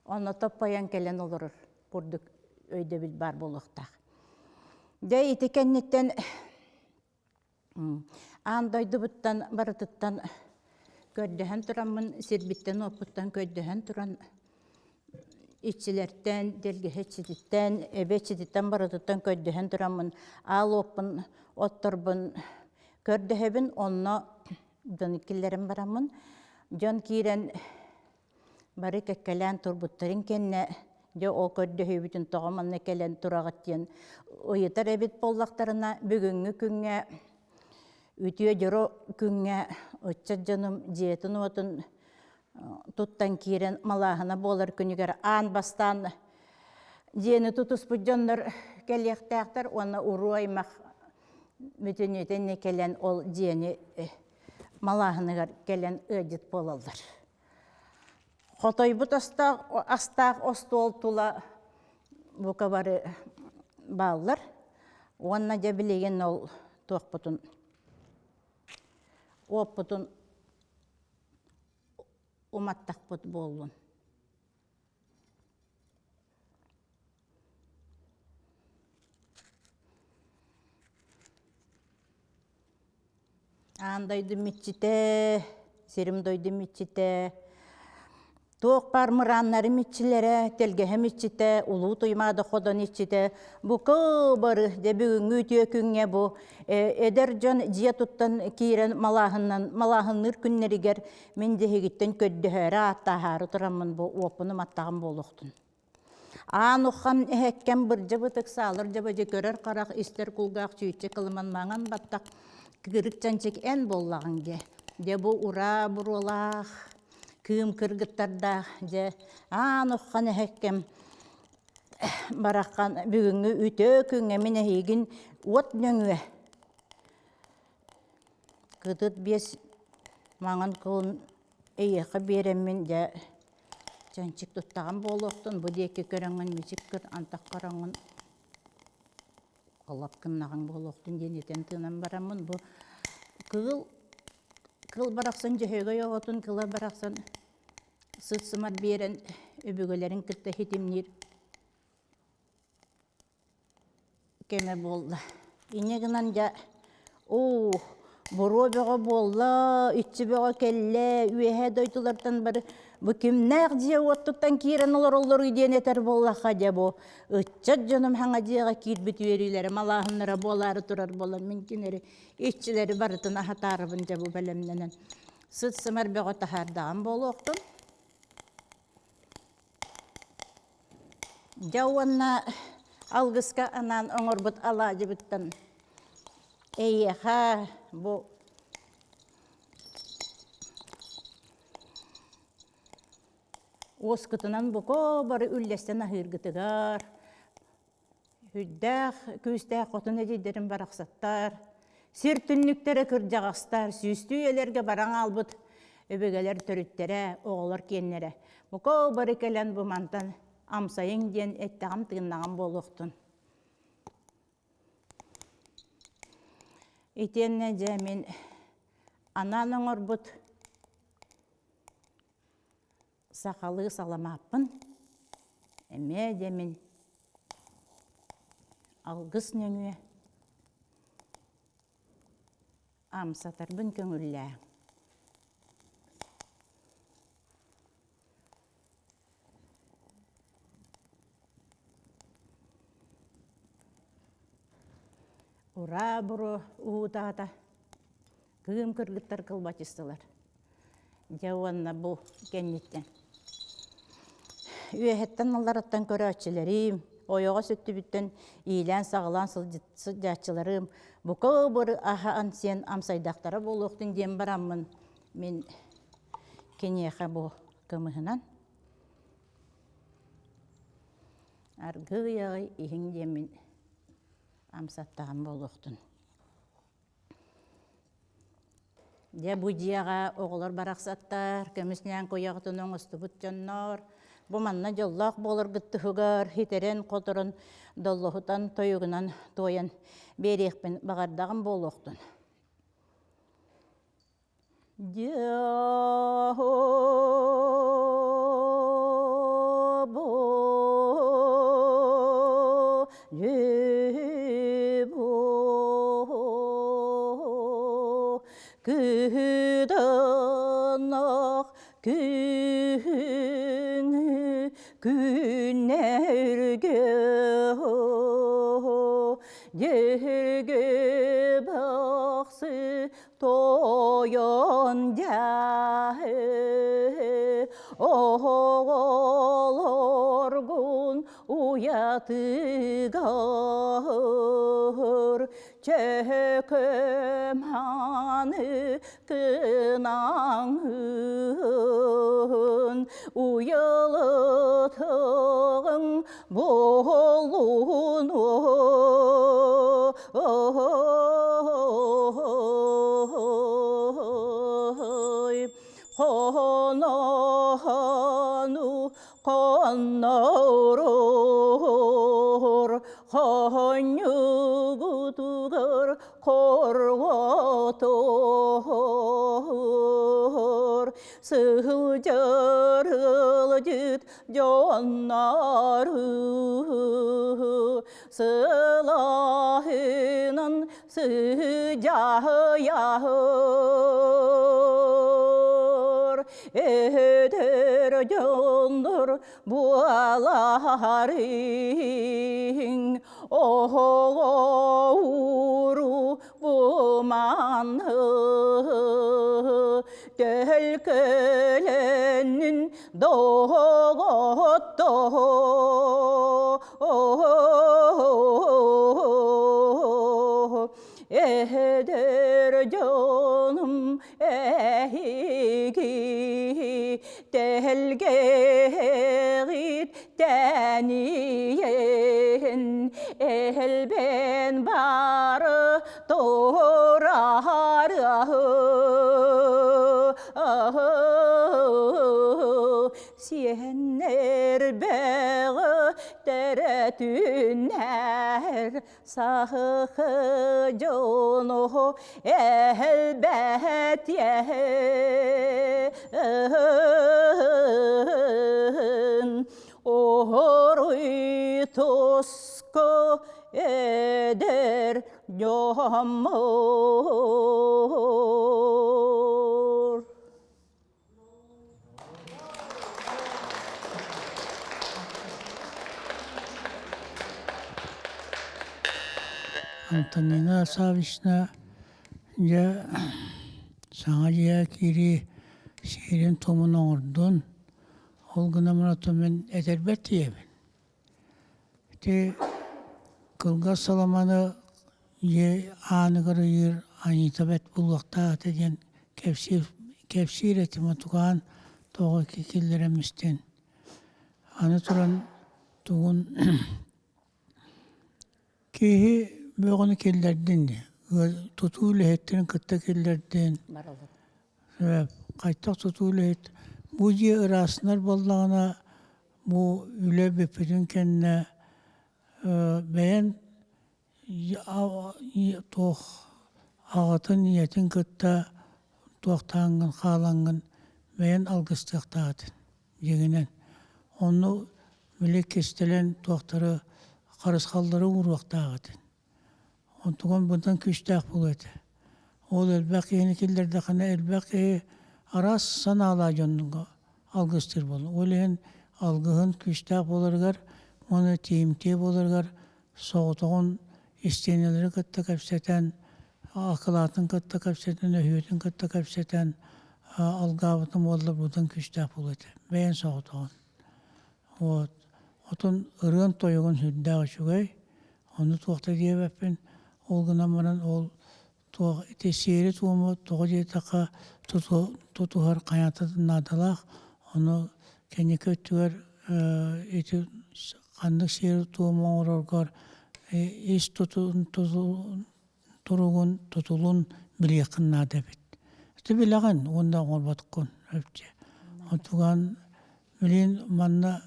оны топпаян келен олырыр. Бұрдық өйді біл бар болуқтақ. Дәй етекеннеттен андайды бұттан барытыттан көрдіген тұрамын, сербіттен опыттан көрдіген тұран итчилерден, делгехетчидиттен, эбетчидиттен барытыттан көрдіген тұрамын, ал опын, отторбын көрдіхебін, онно доныккілерін барамын. Жон кирен бары кәккәлән турбуттарын кенне, жо о көрдіхебітін тоғыманны кәлән тұрағаттен. Ойытар әбет боллақтарына бүгінгі күнге үтіе жоро күнге өтчат жаным жетін отын туттан кирен малағына болар күнігер ан бастан жені тутус бұджонлар кәлектәқтар, оны ұру аймақ мүтінетен не кәлен ол жені малағынығар кәлен өдет болалдар. Қотой бұт астақ остол тула бұқа бары балылар, онына да білеген ол тоқ бұтын опытын уматтақ бұт болуын. Андайды митчите, серімдойды митчите, тоқ бар мұраннары митчилері, телгеhe митчите, улу тұймады қодан итчите, бұ көбірі де бүгінгі өте күнге бұ, эдер жон жия тұттан кейрен малағыныр күннерігер мен дегеттен көддіхәрі аттағары тұрамын бұ опыным аттағын болуқтын. Ан ұққан әккен бір жабы тұқсалыр жабы же көрер қарақ істер құлғақ сүйітсе қылыман маңан баттақ кірік чанчек ән боллағын ге. Де бұ ұра бұролақ, күйім кіргіттарда же ан ұққан әккен бараққан бүгінгі үті күнге мен әйгін от нөңі. Кытыт бес маңын қылын әйеқі беремін де чанчик тұттаған болуқтын. Бұ декі көріңін мүсік кір антақ қараңын алап кымнаған болуқтын денетен тынан барамын. Бұ кыл барақсан жөйгі оғытын, кыла барақсан сыт-сымар берен өбігілерін кітті хетімнер кеме болды. Инегінан жа Буру беға болла, үтчі беға келле, үйеге дойтулардан бар. Бұ кімнәқ дие оттықтан кейрен олар үйден етер боллаға де бұ. Үтчат жоным хаңа диеға кейт бүт үйерілері, малағынлары болары тұрар болар. Мүмкінері үтчілері барытын ағатарыбын де бұ бәлемненен. Сұт сымар беға тахардаған болу оқтын. Жауанна алғысқа анан оңыр бұт ала жібіттін. Эйеха, бу оскытынан бұқо бары үллестен ахыргытыгар. Хүддәқ, күстәқ қотын әдейдерін барақсаттар. Сир түнніктері кіржағастар, сүйісті елерге бараң албыт, өбегелер түріттері, оғылар кеннері. Бұқо бары кәлен бұмантан амсайың ден әттіғам тығыннаған болуқтын. Итенне жәмен ананың орбут сақалы саламаппын. Әме жәмен алғыс нөңе амсатарбын көңілі. Ура бұры ұғытағата күйім кіргіттар қылбатыстылар. Жауанна бұл кәнеттен. Үйәхеттен алараттан көрі өтшілерім, ойоға сөтті бүттен ийлән сағылан сылжатшыларым. Бұқы бұры аға сен амсайдақтары бұл оқтың дем барамын. Мен кенеға бұл кымығынан. Арғы яғы ең демін амсаттаған болуқтын. Де бұдияға оғылар барақсаттар, көміснен көяғытын оңысты бұт жоннор. Бұ манна жоллақ болыр гытты хүгар, хитерен қотырын доллығытан тойығынан тойын берекпен бағардағын болуқтын. Күдінақ күңі күнерге жерге бақсы тойын жәе оғылар күн уятығар чекім ханы кынаңын уялытығың болуын қонану қонарыр қанюгутугар қорғатыр сылжарыл жүт жоннары сылахынан сыжаяхыр эдер жонdur буаларың оғыру бұманы төлкіленін доғытты эдер жоным әйгі тәлгеғит тәниен әлбен бары тұрары сенер бәғы тәрәтінәр сақы жону әлбәт ен орой тоско эдер жамыр Антонина Савична я саңа жия кири сирин томун оңордун ол гына мына томен этербет тиебин. Те кылга саламаны е аныгыры йыр анитабет булвакта деген кепсир этима туган тоғы кекеллеремистен. Аны туран тугун кеһи бөгөнү келлердин тутуулу хеттерин кытта келлердин кайтак тутуулу хет бу же ырасынар боллагана бу үле бепедин кенне бэйэн тох агатын ниятин кытта туактаангын хаалангын бэйэн алгыстыктаатын жегенен onu билек кестелен туактары карыскалдары уруактаагатын онтуган bundan күчтаак болот ол элбак еникилерде кана элбак арас санаала жоннунга алгыстыр бол олен алгыһын күчтаак болоргар оны тиимтие болоргар соотогон истенелери кытта кепсетен акылатын кытта кепсетен өһүөтүн кытта кепсетен алгаабытын боллар bundan күчтаак болот бэйэн соотогон вот отун ырын тойгон сүддагы чугай onu tuakta diyebepin olguna maran ol tuak tesiri tuğumu tuğu jetaka tutuhar kayatı nadalak onu kendi kötüver eti kandık seri tuğumu orgar iş turugun tutulun bir yakın nadebet. İşte bilagan onda olbatıkkon öpçe. Otugan bilin manna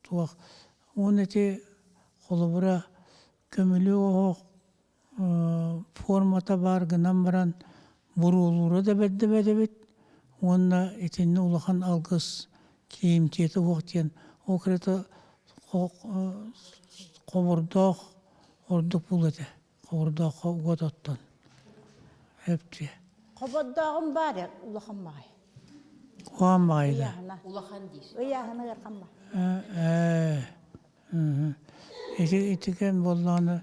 tuak on eti kolubura kömülü o formata var gınan baran buruluru da bedebet onunla etinli ulakan algız kiyimtiyeti vaktiyen o kreta kovurdağ orduk buladı kovurdağ godottan hepsi Kovurdağım var ya ulakan mağay. Koğan mağaydı Ulakan değil. Iyahını yarkan mağay. Etiken bollağını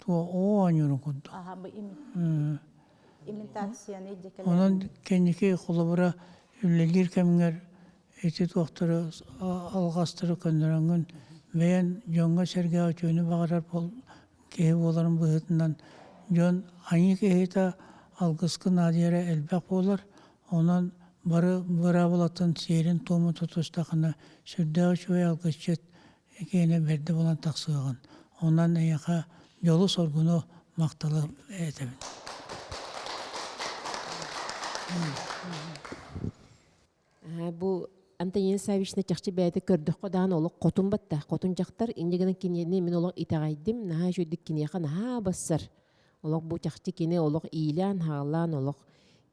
o anıyorum kundu. Aha bu imitasyonu idekeler. Onun kendiki kulubura üllelir keminger eti doktoru algastırı könderengin beyen jonga serge açığını bağırar bol kehi boların bıhıtından jon aynı kehita algıskı nadiyere elbek bolar onun bıra bulatın serin tomu tutuştakını sürdüğü açığı algıçet ekene berdi bolan taksığın. Ondan eyaka yolu sorgunu maktalı edebin. Bu Антонина Савична чакчы бәйді көрдік қодан олық қотын батта. Қотын жақтар, индегінің кенені мен олық итағайдым, наға жөйдік кенеға наға бассар. Олық бұл чакчы кене олық ийлан, хағалан олық.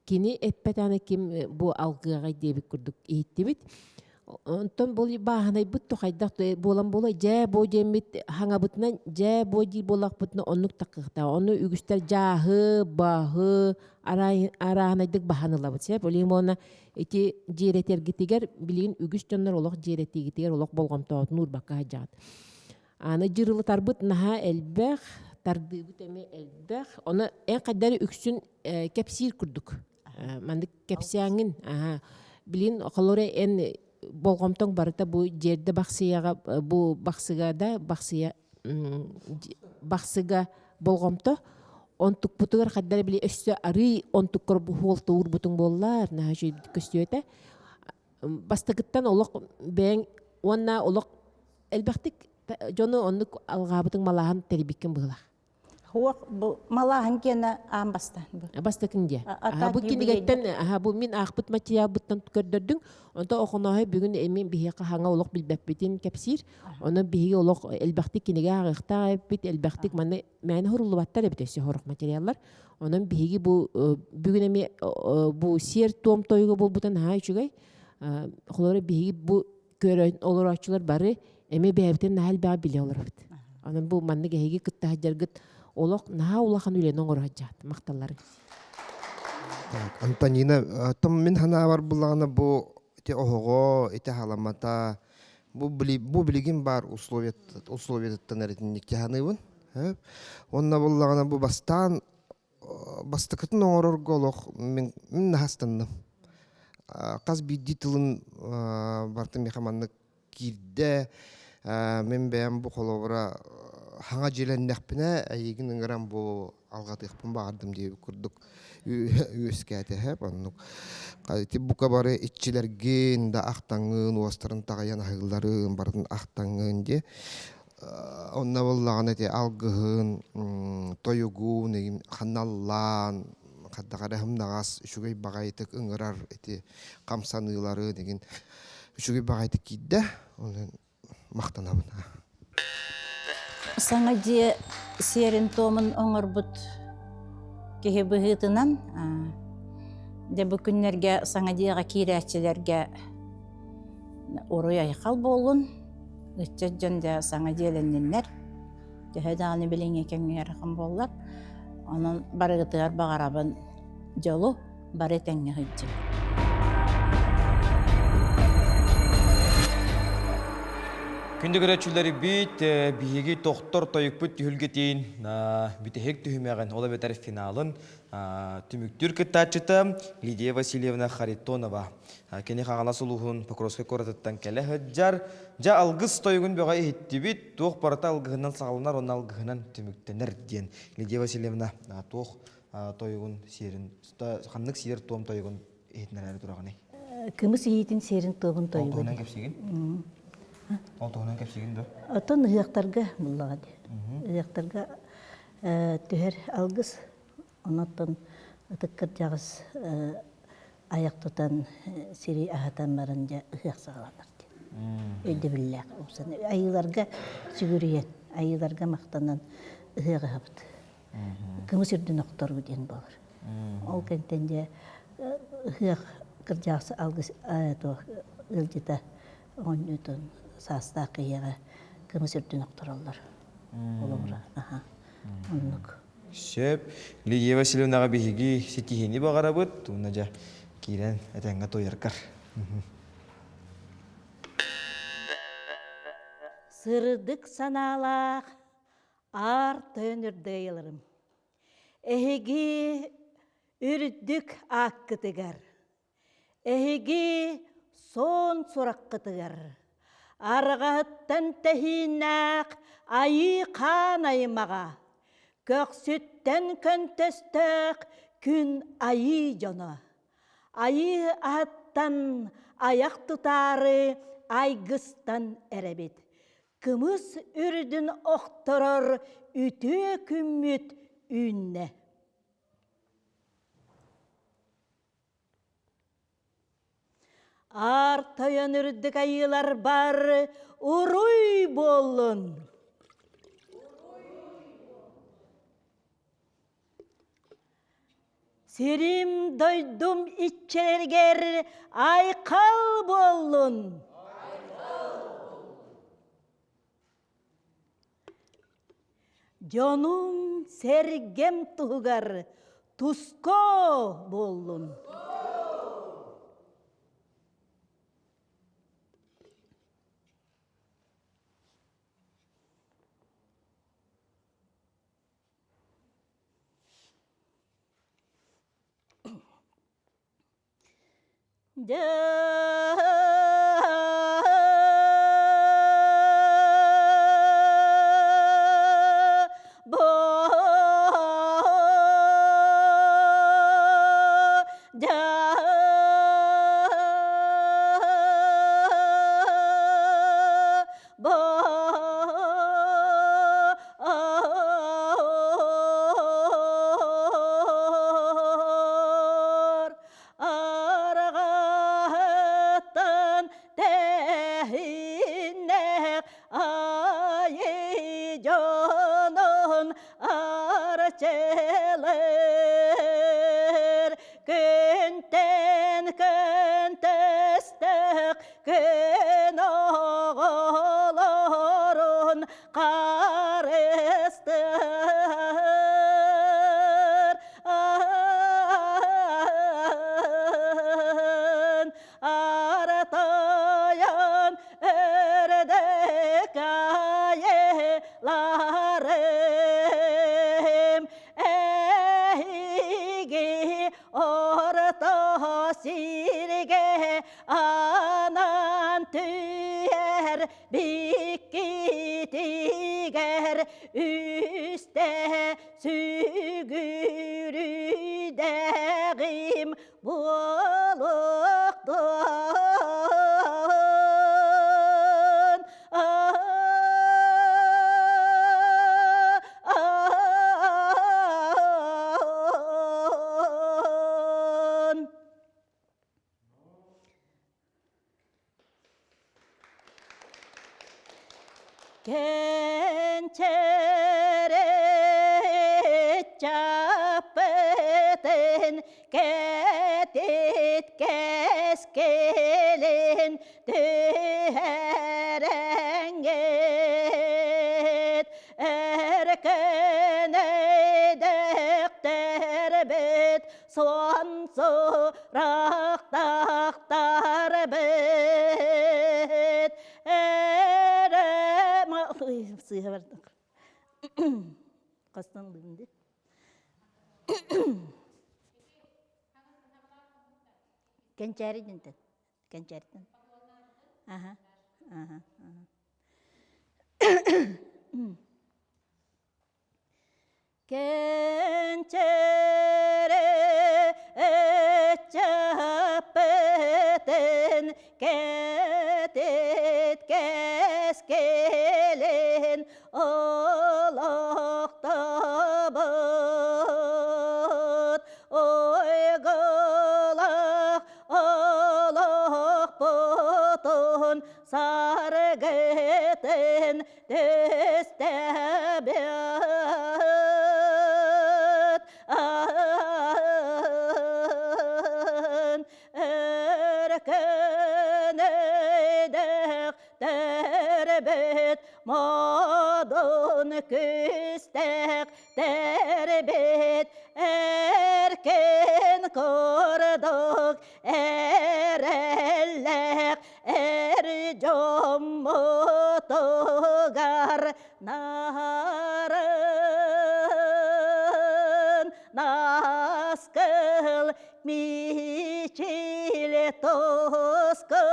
Кене әппәтаны кем бұл алғығай дебік көрдік ейітті бит. Онтон бол баһанай бут тохайдак болан бола жа бо жемит хаңа бутнан жа бо ди болак бутна оннук таккыта onu үгүстер жаһы баһы араханайдык баһанылабыт сеп олимона эти жеретергитигер билин үгүс жоннор олок жеретигитигер олок болгомтоот нурбакка хаджат аны жырылы тарбыт наха элбэх тардыбыт эме элбэх оны эн кадары үксүн кепсир курдук мандык кепсиаңын билин колоре эн болгомтоң барыта бу жерде баксыяга бу баксыгада баксыга болгомто онтук бутугар каддар били өссө ары онтук кор холто урбутуң боллар нажы көстөтө бастыгыттан олок бең онна олок элбактик жону оннук алгабытың малахан тербиккен была Хуак bu malahan kena ambastan bu. Бастыкынде. Бу кинигеттен бу мин акбыт материал буттан көрдөрдүң. Онда окунаһы бүгүн эми бихе хаңа олок билбеппитин кепсир. Оны бихе олок элбакти киниге агыкта бит элбактик мени хурулубаттар битесе хорок материаллар. Онун бихеги бу бүгүн эми бу сер том тойго болбутан чугай. Холоре бихеги бу көрөн олорачылар бары эми бебитен хал ба биле олор бит. Анын бу манны геги кытта хаджаргыт олок наха улахан үлен оңор хаджат макталлары. Антонина, там мен хана бар булганы бу те ого, эте халамата бу билигин бар условияттан эретинник жаһаныбын. Онна боллагана бу бастан бастыкытын оңорор голох мен настанным. Каз бидди тылын барты мехаманны кирде мен бәм бу холовра хаңа желеннәкпіне әйегін ыңыран бу алғатықпын бардым деп күрдік өскәті әп аннук қайты бука бары итчилерген да ақтаңын уастарын тағаян айылдарын бардың ақтаңын де онна боллаған әте алғығын тойугун ханаллан қаддағары хымнағас үшігей бағайтық ыңырар әте қамсанылары деген үшігей бағайтық кейді оны мақтанабын. Саңа де серин томын оңырбыт кеге бұғытынан, де бүкінлерге саңа деға кейрәтчілерге орой айқал болын, үтчет жөнде саңа деленненлер, дүйәдағаны білен екенге рақым болылар, оның барығытығар бағарабын жолу бар етенге ғыджы. Күнді көрәтшілері бейт, бейге тоқтор тойықпыт түйілгетейін бітехек түйімеғін ола бетер финалын түміктүр кіттатчыты Лидия Васильевна Харитонова. Кені қағана сұлуғын Покровскай қоратыттан кәлі ғыджар. Жа алғыз тойығын бөға ехетті бейт, тоқ барата алғығынан сағалынар, оны алғығынан түміктенер ден. Лидия Васильевна тоқ тойығын серін, қанлық сер том тойығын ехетінер әрі тұрағаны. Кымыз ехетін серін томын тойығын. Ол тоғынан кәпсеген бі? Отон ұяқтарға бұллағады. Ұяқтарға түхер алғыз, онаттан ұтыққыр жағыз аяқ тұтан сирей ағатан барынжа ұяқ сағаланырды. Өйді білләқ. Айыларға сүгірейен, айыларға мақтанан ұяғы ғабыды. Кымыз үрдің оқтар өден болыр. Ол кәнтенде ұяқ кіржағысы алғыз ұлжыта оңнютын саста қияға кымыз үрдің оқтаралар. Олығыра. Онлық. Шеп, Лидия Васильевнаға бейгі сетихені бағара бұд, оны жа кейлен әтәңға тойырқар. Сырыдық саналақ ар төнірді елірім. Әхеге үрдік аққытығар. Әхеге сон сұраққытығар. Арғаттан тәхинәқ айы қан айымаға. Көксүттен көнтестіқ күн айы жона. Айы аттан аяқ тұтары айғыстан әрәбет. Кымыз үрдің оқтырыр үті күммет үнне. Артайын үрдік айылар бар, ұруй болын. Сирим дойдум итчелергер айқал болын. Жонум сергем туғар туско болын. orta sirge anan tüyer bikkitiger üste sügürüdegim boluktan Gençere çapeten ketit keskelin tüherenget erken edek terbet son sorak taktar bet sıyha vardık. Kastan dindi. Kençeri dinten. Kençeriden. Aha. Aha. Kençere çapeten ketet keskelin olakta bat oygalak olak batın sargeten destebet erken edek terbet madon küstek terbet erken korduk erellek erjommutugar narın naskıl miçil toskı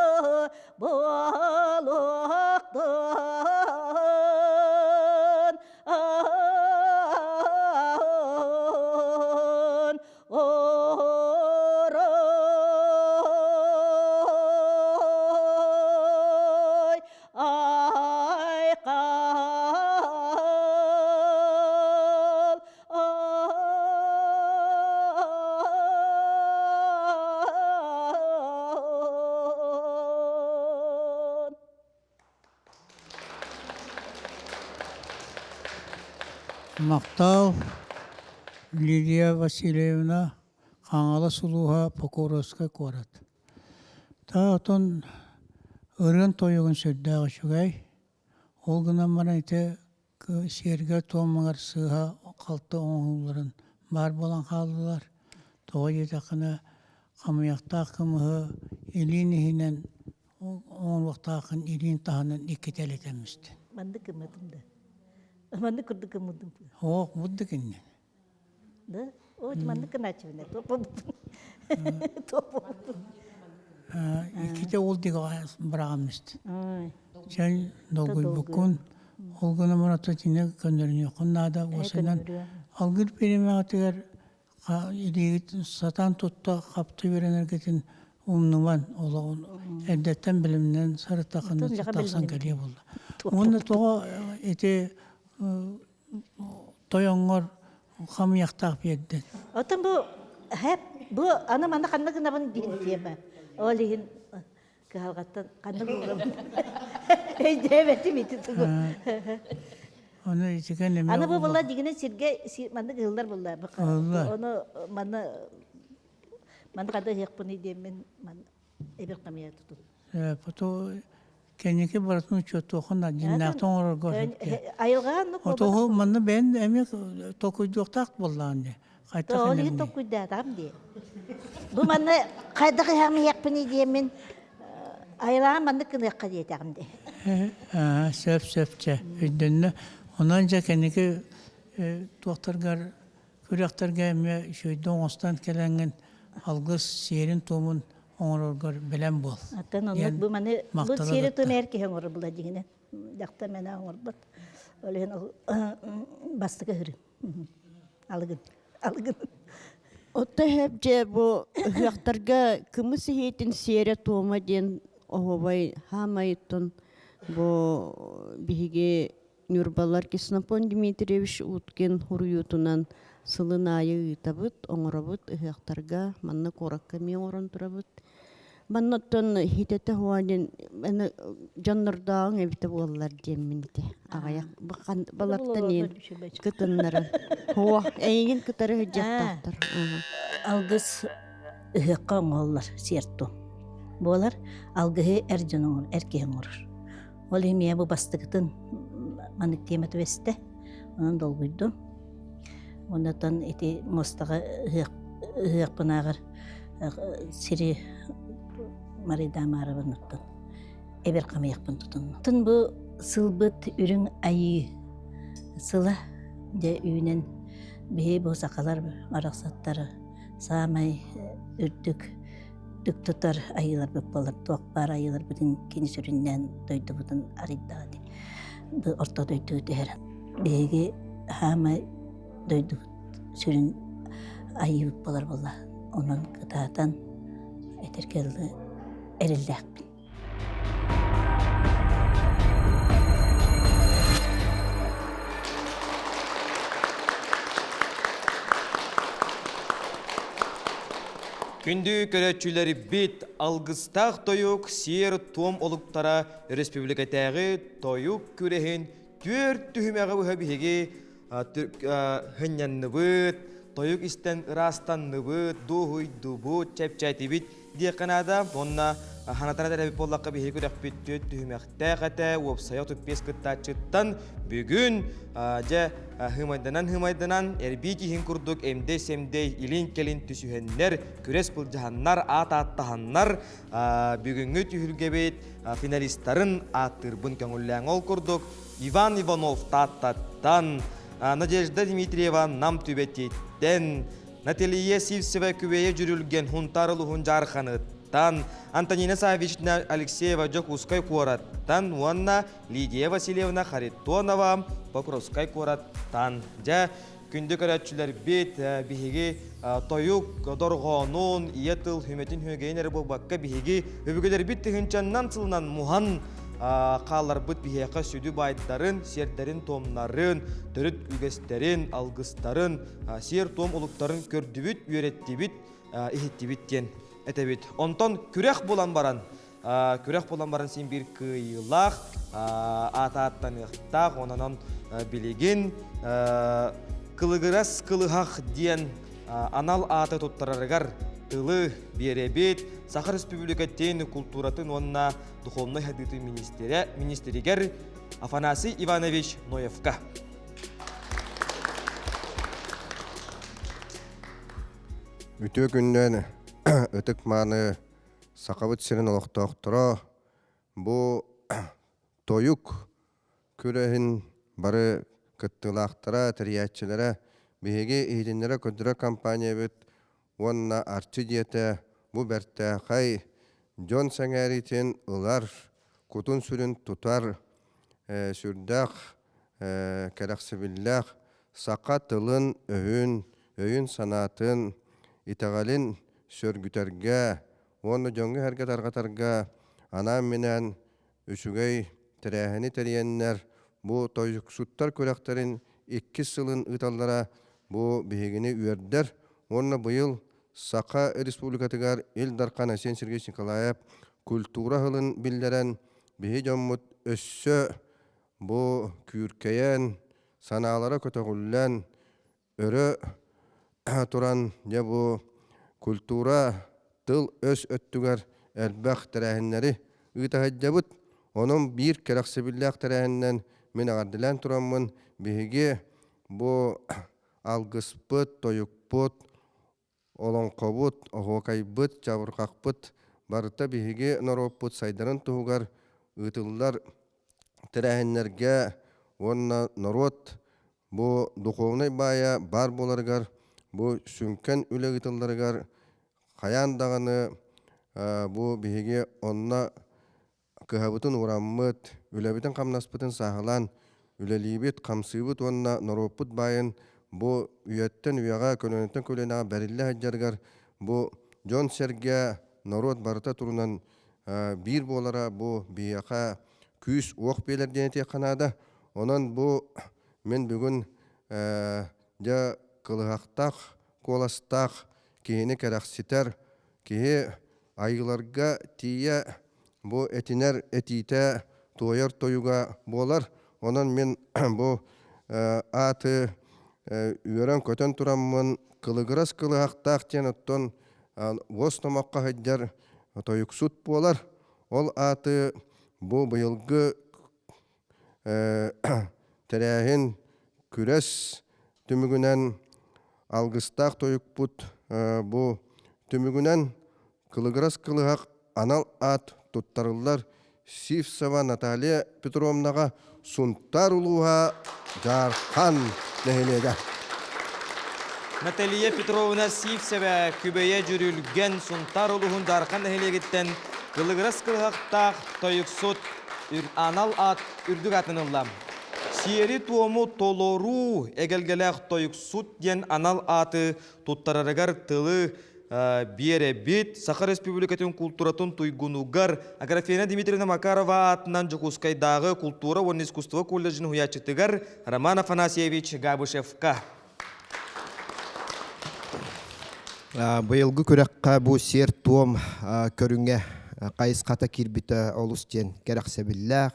boluktan oroy ay kal Мақтау Лидия Васильевна Қаңалы Сулуға Покоровска корат. Та отон ырын тойығын сөддағы шүгәй. Ол гына марайты серге томығар сыға қалты оңғыларын бар болан қалдылар. Тоға етақына қамыяқта қымығы елін ехінен оң вақтақын елін тағынан икетел етемізді. Манды кымадым да. Манды күрді кымадым. Оқ, бұдды кеннен. Да? О, манды кыначывына. Топы бұдым. Иките ол деға бірағамызды. Жән долгой бүкін. Ол күні мұраты тіне көндеріне құннада осынан алғыр береме атығар сатан тұтта қапты берен әргетін умнуман олағын әрдеттен білімнен сарыттақын тақсан кәле болды. Оны тоға ете тойоңғыр қамияқтақ берді. Отын бұл ана-мана қанды қынабын дейін тема. Ол егін қалғаттан қанды қылғым. Өйдебетім еті тұғы. Оны етіген еме... Аны бұл бұлла дегенен сирге манды қылдар бұлла. Оны манды қады хеқпыны деймен әбеқтамия тұтып. Пото кенеке баратын учету оқында жиннақтың орыр көрсетке. Айылған ұқ олды. Отоғы манды бән әме токуйдуқтақ болған де. Ол егін токуйдағам де. Бұл манды қайды қияғымы хеқпыны деймен айылған манды кыныққа дейдағым де. Сөп-сөпче өйденні. Ondan önce kendiki doktorlar күрәхтәргә әмме шөйді оңыстан кәләңген алгыс серин томын оңоргор белән бол. Аттан оннот бу маны бу сире том эрке оңор була дигене. Дакта мена оңор бут. Олен бастыгы хыры. Алгын. Отта хеп же бу хыяктарга кымыс хейтин сере тома ден оговай хамайтын бу биге Нюрбалар Киснапон Дмитриевич уткен хуруютунан сылын айы итабыт, оңорабыт хыяктарга манна коракка ми орон турабыт. Маннаттан хитете хуанен жаннардаң эбите боллар демминте. Агаяк балаттан ен кытыннары. Хуа, эйген кытары хыжаттар. Алгыс ыхыкка оңоллар серту. Болар алгыһы эржонор, эркеһор. Ол эмие бу бастыгытын манык темет весте. Онун долгуйду. Ондан эти мостага ыхык пынагыр сири Маридамарыбын уттун. Эбер камыякпын тутун. Тын бу сылбыт үрүң айы сыла де үйнен бе бу сакалар араксаттары самай үрдүк дүк тутар айылар бүк болар. Туак бар айылар бүтүн кени сүрүннен дойду бутун ариддади. Бу орто дойду дер. Беге хамай дойду сүрүн айы болар болла. Онун кытаатан этеркелди эрилдәкпин. Күнді көрәтчілері бет алғыстақ тойук сер том олықтара республикатағы тойук көреген төр түхімеға бұға бігеге хынянны бұд, тойук істен ырастан бұд, дұғый, дұбыд, чәп-чәйті бит дейқанада, онна ханатана дәрәбі болаққа бігеге көрәк бет төр түхімеқті қәті, опсайық түппес күттачыттан бүгін хымайданан әрбейті хин күрдік әмде-семде илин-келин түсүхеннер, күрес бұлжаханнар, ат-аттаханнар бүгінгі түйілгебет финалисттарын аттырбын көңілләң ол күрдік. Иван Иванов таттаттан, Надежда Дмитриева нам түбеттен, Наталья Сивсева күбейе жүрілген хунтарылығын жарқаныттан, Антонина Савична Алексеева Джокускай Куараттан, Уанна Лидия Васильевна Харитонова Покровскай Куараттан. Жа күнді көрәтшілер бет бігеге тойук дорғанун, иетіл хүметін хүйгейнер бұл баққа бігеге өбігелер бит түхінчаннан сылынан мұхан қалар бұт бігеға сөйді байттарын, сердерін томнарын, түріт үгестерін, алғыстарын, сер том ұлықтарын көрді үйретті ехетті әтәбет. Онтон күрек болан баран сен бір кыйлақ, ата-аттан ұқтақ, онанан білеген кылығырас кылығақ дейін анал аты тұттарарығар тылы беребет Сахар Республикаттен культуратын онына духовной хадыты министерігер Афанасий Иванович Ноевка. Үтө күннен өтік маны сақабыт сирен олықтақтыра бұ тойук көрәхін бары кыттылақтыра тәриятчілері бігеге ейтінлері көдірі компания бүт онына арчы диеті бұ бәрті қай жон сәңәрітен ұлар күтін сүрін тұтар сүрдақ кәрәқсібілләқ сақа тылын өйін санатын итағалин сөргүтәргә, оны жоңғы әргет арғатарға анам менен үшігей тірәхіні тәрейеннер бұ тойықсуттар көрәқтерін 2 сылын ұталлара бұ бігені үйердер. Оны бұйыл Сақа республикатығар Илдарқан Асен Сергей Николаев культура ғылын білдерен бігі жоммут өссө бұ күйіркейен саналары көтіғіллән өрі туран я бу культура тыл өс өттүгөр элбах тәрәһиннәре үтәһәҗәбут onun bir керәксебилләк тәрәһиннән мен агардылан тураммын биһиге бу алгыспыт тоюкпут олонкобут огокайбыт чабыркакпыт барыта биһиге нороппут сайдарын тугар үтүллар тәрәһиннәргә онна народ бу духовный бая бар боларгар бу сүнкен үлегитылларыгар хаян даганы бу биһиги онна кыһабытын ураммыт, үлебитин камнаспытын сахалан, үлелибит камсыбыт онна нороппут байын бу үйеттен үйаға көнөнөттен көлөнага бәрилле хаджаргар бу Жон Серге народ барыта турунан бир болара бу бияка күс оқ белерден те канада. Онан бу мен бүгүн жа кылыхактак, коластак, кийини керакситер, кии айыларга тие бу этинер этите тояр тоюга болар. Онан мен бу аты үйөрөн көтөн тураммын кылыгырас кылыхактак тен оттон востомакка хаджар тоюксут болар. Ол аты бу быйылгы терәһин күрәс түмүгүнән алгыстак тоюкпут бу түмүгүнән кылыгырас кылыхак анал ат туттарылар Сивсова Наталья Петровнага сунтар улуға жархан нәһелеге. Наталья Петровна Сивсова күбәйе жүрүлген сунтар улуғын жархан нәһелегеттен кылыгырас кылыхактак тоюксут анал ат үрдүк атынылам. Сиери туому толору эгелгелек тоюксут ден анал аты туттарарыгар тылы биере бит Саха Республикатын культуратын туйгунугар Аграфена Дмитриевна Макарова атынан Жукускайдағы культура он искусство колледжин хуячытыгар Роман Афанасьевич Габышевка. Быйылгы көрәккә бу сер туом көрүнгә кайыската кирбите олустен керәксәбилләх.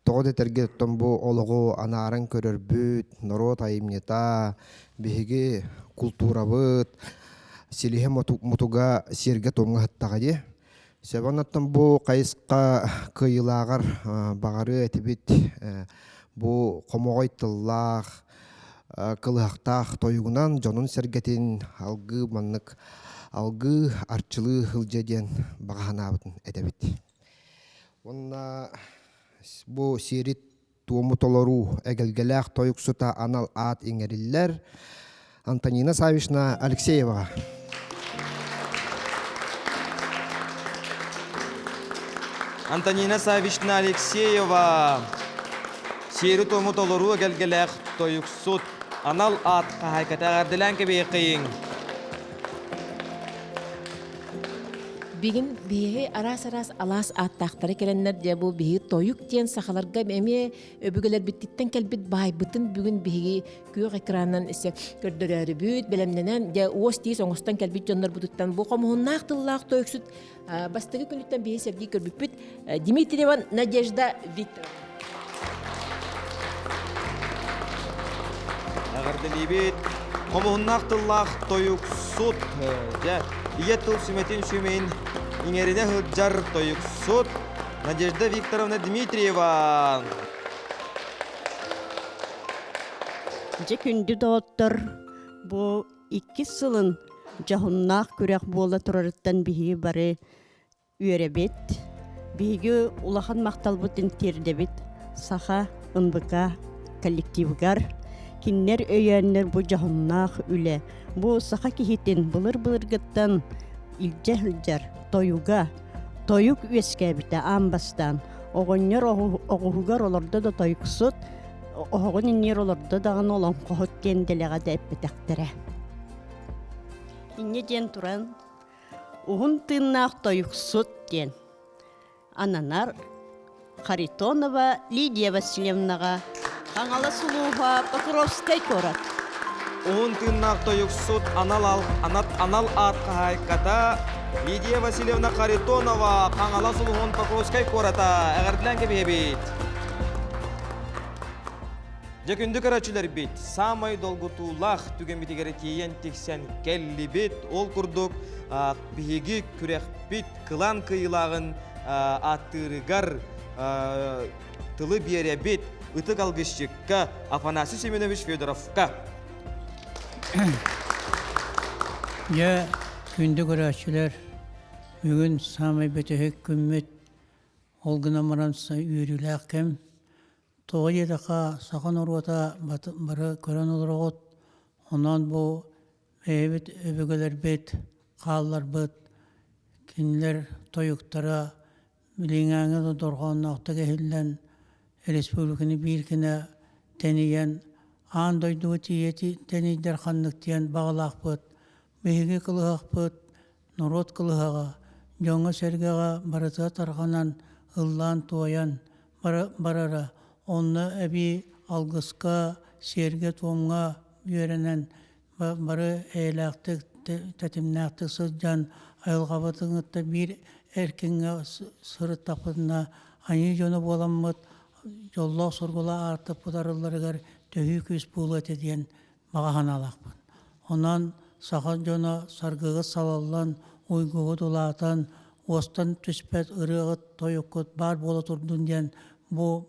Тоғды тәрге бу олығы анарын көрөрбүт, народ айымнета, биһиги культурабыт, селихе мутуга серге томга хаттагади. Себанаттан бу кайыска кыйылагар багары этибит бу комогой тыллах кылыхтах тойгунан жонун сергетин алгы маннык алгы арчылы хылжеден баганабытын этебит. Онна бу сирит туому толору эгелгелек тойуксута анал ат иңериллер Антонина Савишна Алексеева. Антонина Савишна Алексеева сирит туому толору эгелгелек тойуксут анал ат кахайкатагардылан кебейкиң. Бигин биһи арас алас аттактары келеннер де бу биһи тоюк тен сахаларга эме өбүгөлөр биттиттен келбит бай бытын бүгүн биһи күйөк экранынан эсе көрдөрөрү бүт белемненен де ости соңостан келбит жоннор бутуттан бу комууннаак тыллаак тоюксут бастыгы күнүттен биһи Сергей көрбүппүт Дмитриева Надежда Викторовна. Агардылибит комууннаак тыллаак тоюксут Иетыл сүметин сүмейін иңеріне хыджар тоюксут Надежда Викторовна Дмитриева. Же күнді доттор бу 2 сылын жахуннақ күрек бола тұрарыттан биһиги бары үйеребет. Биһиги улахан мақталбытын тердебет. Саха ынбыка коллективгар. Киннер өйәннер бу жахуннақ үле. Бу саха кихитин былыр-былыргыттан илже-хылжар тоюга, тоюк үескәбите амбастан. Оғыннер оғугар оларда да тоюксут, оғын иннер оларда дағын олам қоғыт кенделеға да әппетәқтірі. Инне ден туран, уғын тыннақ тоюксут ден. Ананар Харитонова Лидия Васильевнаға, Қаңала Сулуға Покровскай корат. Уғын тыннақ тоюксут анал ат кахайката Лидия Васильевна Харитонова Қаңала Сулуғын Покровскай кората әғарділән кебейбет. Жекүнді көрәчілер бет, самай долгутулах түген бітігері тейен тексен келі бет, ол күрдік бігі күрек бет кылан кыйлағын аттырыгар тылы бере бет, ұтық алғышчыққа Афанасий Семенович Федоровқа. Я күнді көрәчілер, бүгін самай бетіхек күммет, олғына мұранса үйрілі әкем, тоғы едіға сақан орғата бары көрен олырғыт, онан бұл evet öbögeler bet, qallar bet, kinler toyuktara, biliňäňe de dorgonnakta gehillen, Respublikany birkine teniyen, andoydu tiyeti teniyder xanlyk diýen bagalak bet, behigi kılıhak bet, norot kılıhaga, joňa sergega baratıga targanan, ıllan tuayan, barara, onna ebi algıska, serge tuomga yörenen, barı eylaktık, tetimnaktık sızcan, ayılgabatıngıtta bir erkinge sırıt tapıdına, anı jonu bolanmıt, yollaq sorgula artıp pudarıllarıgar töhü küs buğulat ediyen bağa hanalakpın. Ondan sağa jona sargığı salallan, uyguğu dolatan, ostan tüspet, ırığı, toyukut, bar bola turdun diyen bu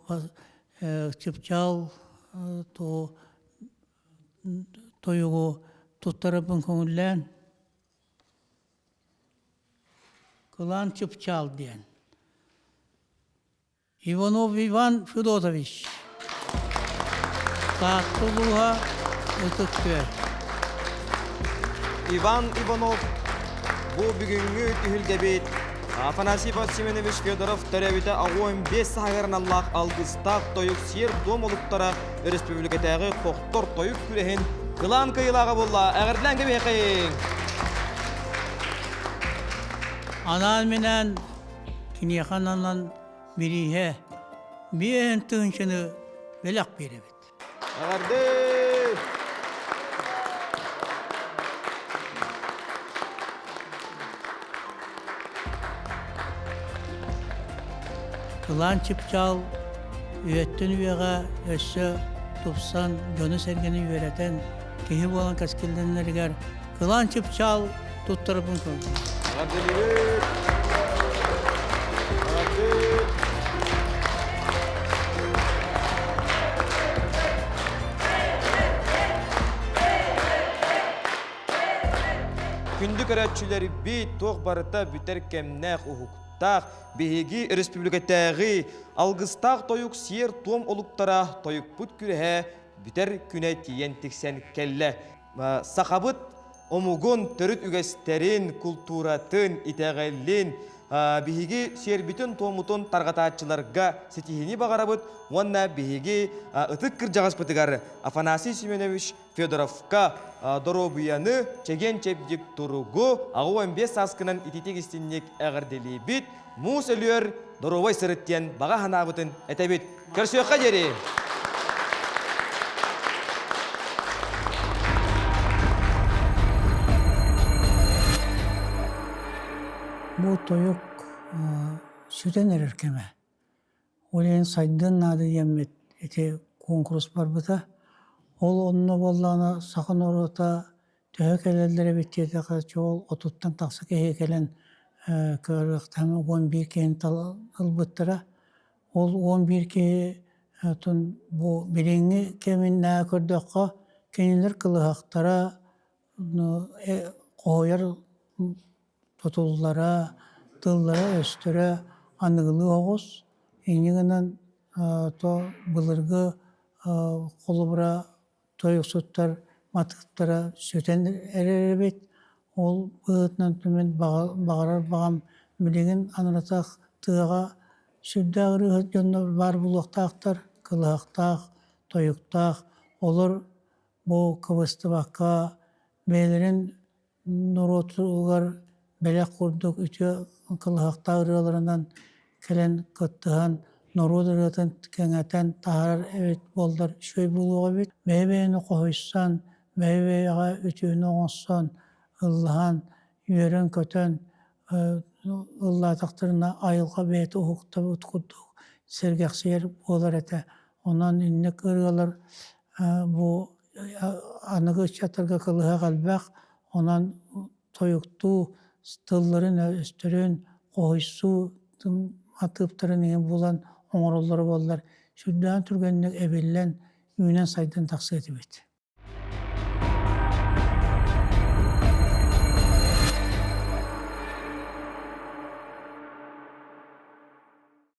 çıpçal toyuğu tuttarıpın köngüllen kılan çıpçal diyen. Ivanov Ivan Fyodorovich. Tahtılığa ıtık ver. Ivan Ivanov bu bugünkü tühülgebet Afanasий Семенович Федоров төрәбите агуын 5 сағырын Аллах алгыстақ тойық сер дом олықтара республикатағы қоқтор тойық күрехін қылан кыйлағы болла. Әғірділән кебекейін. Anal menen kinyahananlan birihe bir tınçını belak beribet. Әғірді! Kılan çıpçal, üyetten üyega, össö, tupsan, jonu sergeni üyereten, kehi bolan kaskildenleriger, kılan çıpçal tuttarıpın kıldı. Әғірділік! Әғірді! Күнді көрәтшілері бейт тоқ барыта бүтер кемнәқ ұхықтақ, бейгі республикатағы алғыстақ тойық сер том олықтара тойық бұт күрәе бүтер күнә тиен тіксен кәлі. Сақабыт омугун төрүт үгестерин, культуратын, итәғәлін, бейгі сербитін томутын тарғататчыларға сетихini бағарабыт, онна бейгі ұтық кіржағас бұтығар Афанасий Семенович Федоровка доробияны чеген чепдік тұруғы ағу 15 саскынан итетек істеннек әғірделі бит, мұс өлер доробай сырыттен баға ханабытын әтәбет. Көрсөйқа дері! Bu toyuk süten ererkeme. Oleyin saydın nadı yemmet ete konkurs var bıta. Ol onunla bollağına sakın orata tühek elellere bittiyete kaçı ol otuttan taksak ehekelen kırıktan 11 keyin ılbıttıra. Ol 11 keyi bu bilingi kemin ne kördökka keniler kılıhaktara koyar tutullara, tıllara, östüre anıgılı oğuz. Eniğinden bılırgı kolubra, toyuk suttar, matıklara süten ererebet. Ol bığıtından tümen bağırar bağam bilgin anırataq tığa südde ağrı jonna var buluqtaqtar, kılıhaqtaq, toyuqtaq. Olur bu kıvısты bakka beylerin nurotuğar belek kurduk ütü kılıhaqta ağrılarından kelen kıttıhan norudaratan kengaten tahar evet boldar şöy buluğa bit beybeyini koysan beybeyga ütüğünü oğuzsan ıllahan yören köten ılla taqtırına ayılga beyti uhuqta utkuduk sergeqsiyer bolar ete ondan innek ırgalar bu anıgı çatırga kılıha qalbaq ondan toyuktu tılların östürün koysu atıptırın bulan oңороллары болlar. Şuradan türgenlik ebillen ünen saydan taksit edibet.